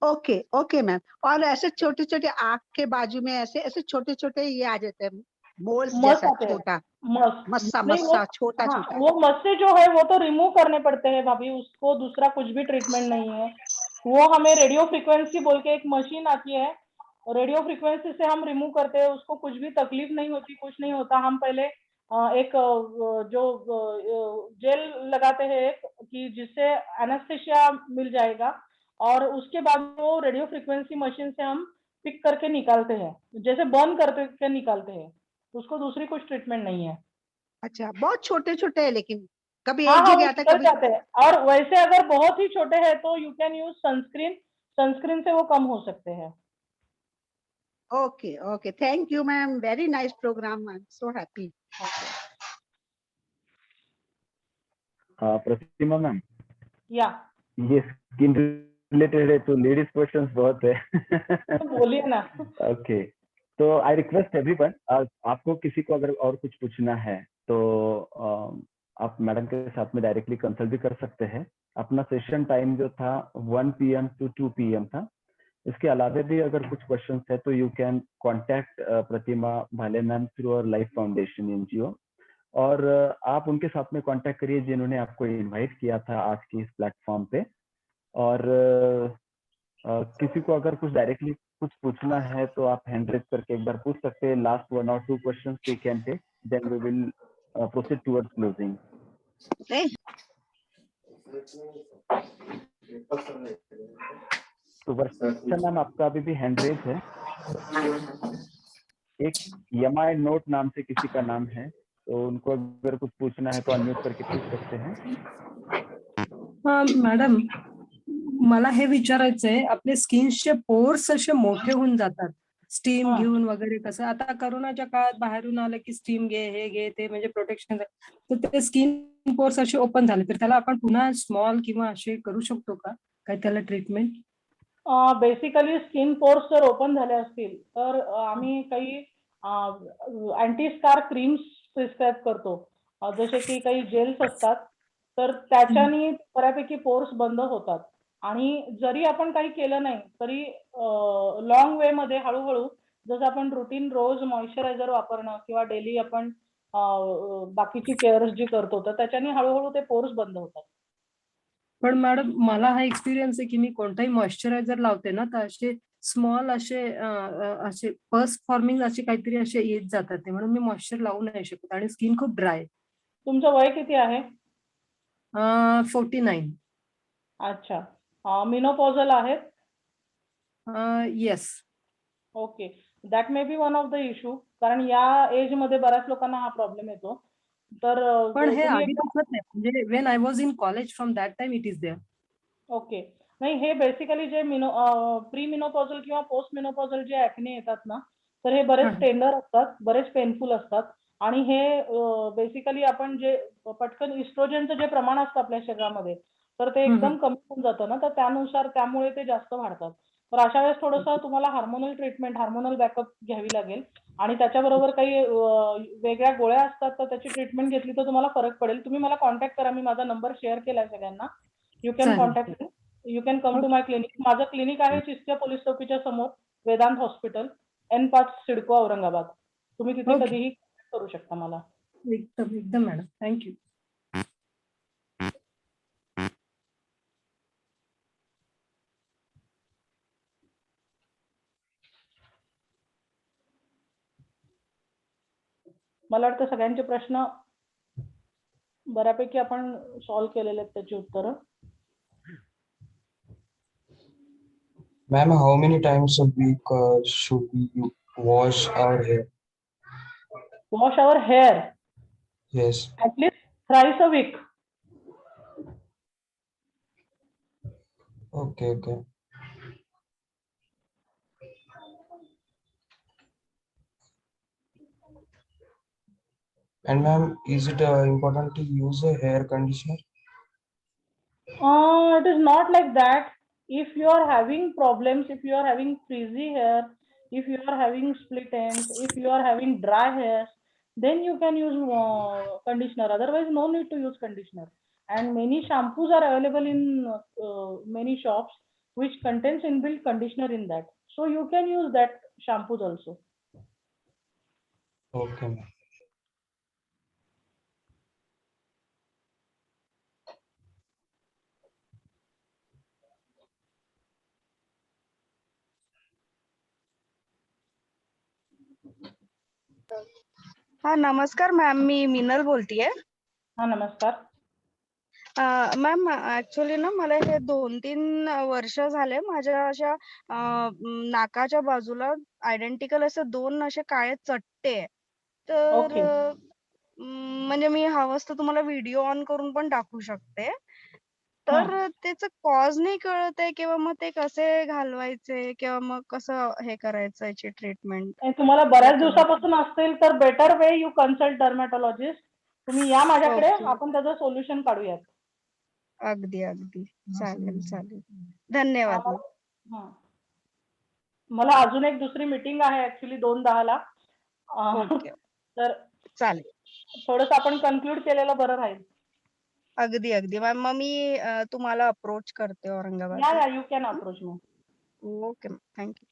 Okay okay ma'am. और ऐसे छोटे छोटे आँख के बाजू में ऐसे ऐसे छोटे छोटे ये आ जाते हैं, मोल्स जैसा छोटा, मस्सा छोटा छोटा। वो मस्से जो है वो तो रिमूव करने पड़ते हैं भाभी, उसको दूसरा कुछ भी ट्रीटमेंट नहीं है। वो हमें रेडियो फ्रिक्वेंसी बोल के एक मशीन आती है, रेडियो फ्रिक्वेंसी से हम रिमूव करते हैं, उसको कुछ भी तकलीफ नहीं होती, कुछ नहीं होता। हम पहले एक जो जेल लगाते हैं एक, कि जिससे एनेस्थेसिया मिल जाएगा, और उसके बाद वो रेडियो फ्रिक्वेंसी मशीन से हम पिक करके निकालते हैं, जैसे बर्न करके निकालते हैं, उसको दूसरी कुछ ट्रीटमेंट नहीं है। अच्छा, बहुत छोटे छोटे है लेकिन कभी हाँ एक हाँ, जगह वो आता है निकल कभी। जाते हैं। और वैसे अगर बहुत ही छोटे हैं तो you can use sunscreen, sunscreen से वो कम हो सकते हैं। Okay okay, thank you ma'am, very nice programme, I am so happy. Pratima ma'am, या ये स्किन रिलेटेड है तो लेडीज क्वेश्चंस बहुत है। तो बोलिए ना। ओके, तो आई रिक्वेस्ट एवरीवन, आपको किसी को अगर और कुछ पूछना है तो आप मैडम के साथ में डायरेक्टली कंसल्ट भी कर सकते हैं। अपना सेशन टाइम जो था 1 PM to 2 PM था। इसके अलावा भी अगर कुछ क्वेश्चंस है तो you can contact Pratima Bhale ma'am through और लाइफ फाउंडेशन NGO, और आप उनके साथ में कांटेक्ट करिए जिन्होंने आपको इनवाइट किया था आज की इस प्लेटफॉर्म पे। और किसी को अगर कुछ डायरेक्टली कुछ पूछना है तो आप हैंड रेज करके एक बार पूछ सकते हैं। Last 1 or 2 questions we can take, then we will proceed towards closing. तो वर्षा मैम, आपका अभी भी हैंड रेज है। एक यमाई नोट नाम से किसी का नाम है, तो उनको अगर कुछ पूछना है तो अनम्यूट करके पूछ सकते हैं। मॅडम, मला हे विचारायचंय, आपले स्किनचे पोर्स असे मोठे होऊन जातात स्टीम घेऊन वगैरे, कसं आता करोनाच्या काळात बाहेरून आलं की स्टीम घे, हे घे, ते म्हणजे प्रोटेक्शन, तर ते स्किन पोर्स असे ओपन झाले तर त्याला आपण पुन्हा स्मॉल किंवा असे करू शकतो का, काय त्याला ट्रीटमेंट? बेसिकली स्किन पोर्स जर ओपन झाले असतील तर आम्ही काही अँटी स्कार क्रीम्स प्रिस्क्राईब करतो, जसे की काही जेल्स असतात, तर त्याच्यानी बऱ्यापैकी पोर्स बंद होतात। आणि जरी आपण काही केलं नाही तरी लॉंग वे मध्ये हळूहळू, जसं आपण रुटीन रोज मॉइश्चरायझर वापरणं किंवा डेली आपण बाकीची केअर जी करतो, तर त्याच्याने हळूहळू ते पोर्स बंद होतात। पण मॅडम, मला हा एक्सपिरियन्स आहे की मी कोणताही मॉइश्चरायझर लावते ना तर असे स्मॉल असे असे पस फॉर्मिंग असे काहीतरी असे येत जातात, ते म्हणून मी मॉइश्चर लावू नाही शकत आणि स्किन खूप ड्राय. तुमचं वय किती आहे? 49. अच्छा, मेनोपॉजल आहेत? Yes. Okay, that may be one of the issue. कारण या एज मध्ये बऱ्याच लोकांना हा प्रॉब्लेम येतो. तर पण हे तुम्ही आधी दुखत नाही, म्हणजे when I was in college from that time it is there. Okay. नाही, हे बेसिकली जे प्री मिनोपॉझल किंवा पोस्ट मिनोपॉझल जे ऍक्ने येतात ना, तर हे बरेच टेंडर असतात, बरेच पेनफुल असतात आणि हे बेसिकली आपण जे पटकन इस्ट्रोजनचं जे प्रमाण असतं आपल्या शरीरामध्ये, तर ते एकदम कमी होऊन जातं ना, तर त्यानुसार त्यामुळे ते जास्त वाढतात. तर अशा वेळेस थोडंसं तुम्हाला हार्मोनल ट्रीटमेंट, हार्मोनल बॅकअप घ्यावी लागेल आणि त्याच्याबरोबर काही वेगळ्या गोळ्या असतात, तर त्याची ट्रीटमेंट घेतली तर तुम्हाला फरक पडेल. तुम्ही मला कॉन्टॅक्ट करा, मी माझा नंबर शेअर केलाय सगळ्यांना. यू कॅन चालेल. Contact me. You can come to my clinic. माझं क्लिनिक आहे चिस्तिया पोलीस चौकीच्या समोर, वेदांत हॉस्पिटल, N5 सिडको, औरंगाबाद. तुम्ही तिथे Okay. कधीही करू शकता मला. एकदम एकदम मॅडम, थँक्यू. मला वाटतं सगळ्यांचे प्रश्न बऱ्यापैकी आपण सॉल्व्ह केलेले आहेत त्याची उत्तरं. Ma'am, how many times a week should we wash our hair? Wash our hair Yes. At least thrice a week. Okay, okay. And ma'am, is it important to use a hair conditioner? It is not like that. If you are having problems, if you are having frizzy hair, if you are having split ends, if you are having dry hairs, then you can use conditioner. Otherwise, no need to use conditioner. And many shampoos are available in many shops which contains inbuilt conditioner in that. So you can use that shampoos also. Okay, ma'am. हा नमस्कार ma'am, मी मिनल बोलतीये. हा नमस्कार. Ma'am actually ना मला हे 2-3 वर्ष झाले माझ्या अशा नाकाच्या बाजूला आयडेंटिकल असे 2 असे काळे चट्टे आहे. तर Okay. म्हणजे मी हवंच तर तुम्हाला व्हिडिओ ऑन करून पण दाखवू शकते. तर त्याचं कॉज नाही कळत आहे किंवा मग ते कसे घालवायचे किंवा मग कसं हे करायचं याची ट्रीटमेंट. तुम्हाला बऱ्याच दिवसापासून असतील तर बेटर वे यू कन्सल्ट डर्मॅटॉलॉजिस्ट. तुम्ही या माझ्याकडे, ओके. आपण त्याचं सोल्युशन काढूयात. अगदी अगदी चालेल चालेल. धन्यवाद मॅम. हा. मला अजून एक दुसरी मीटिंग आहे ऍक्च्युली 2:10 ला. ओके तर चालेल. थोडंसं आपण कन्क्लूड केलेलं बरं राहील. अगदी अगदी मॅम, मग मी तुम्हाला अप्रोच करते औरंगाबादला. या you can approach me. Okay ma'am, thank you.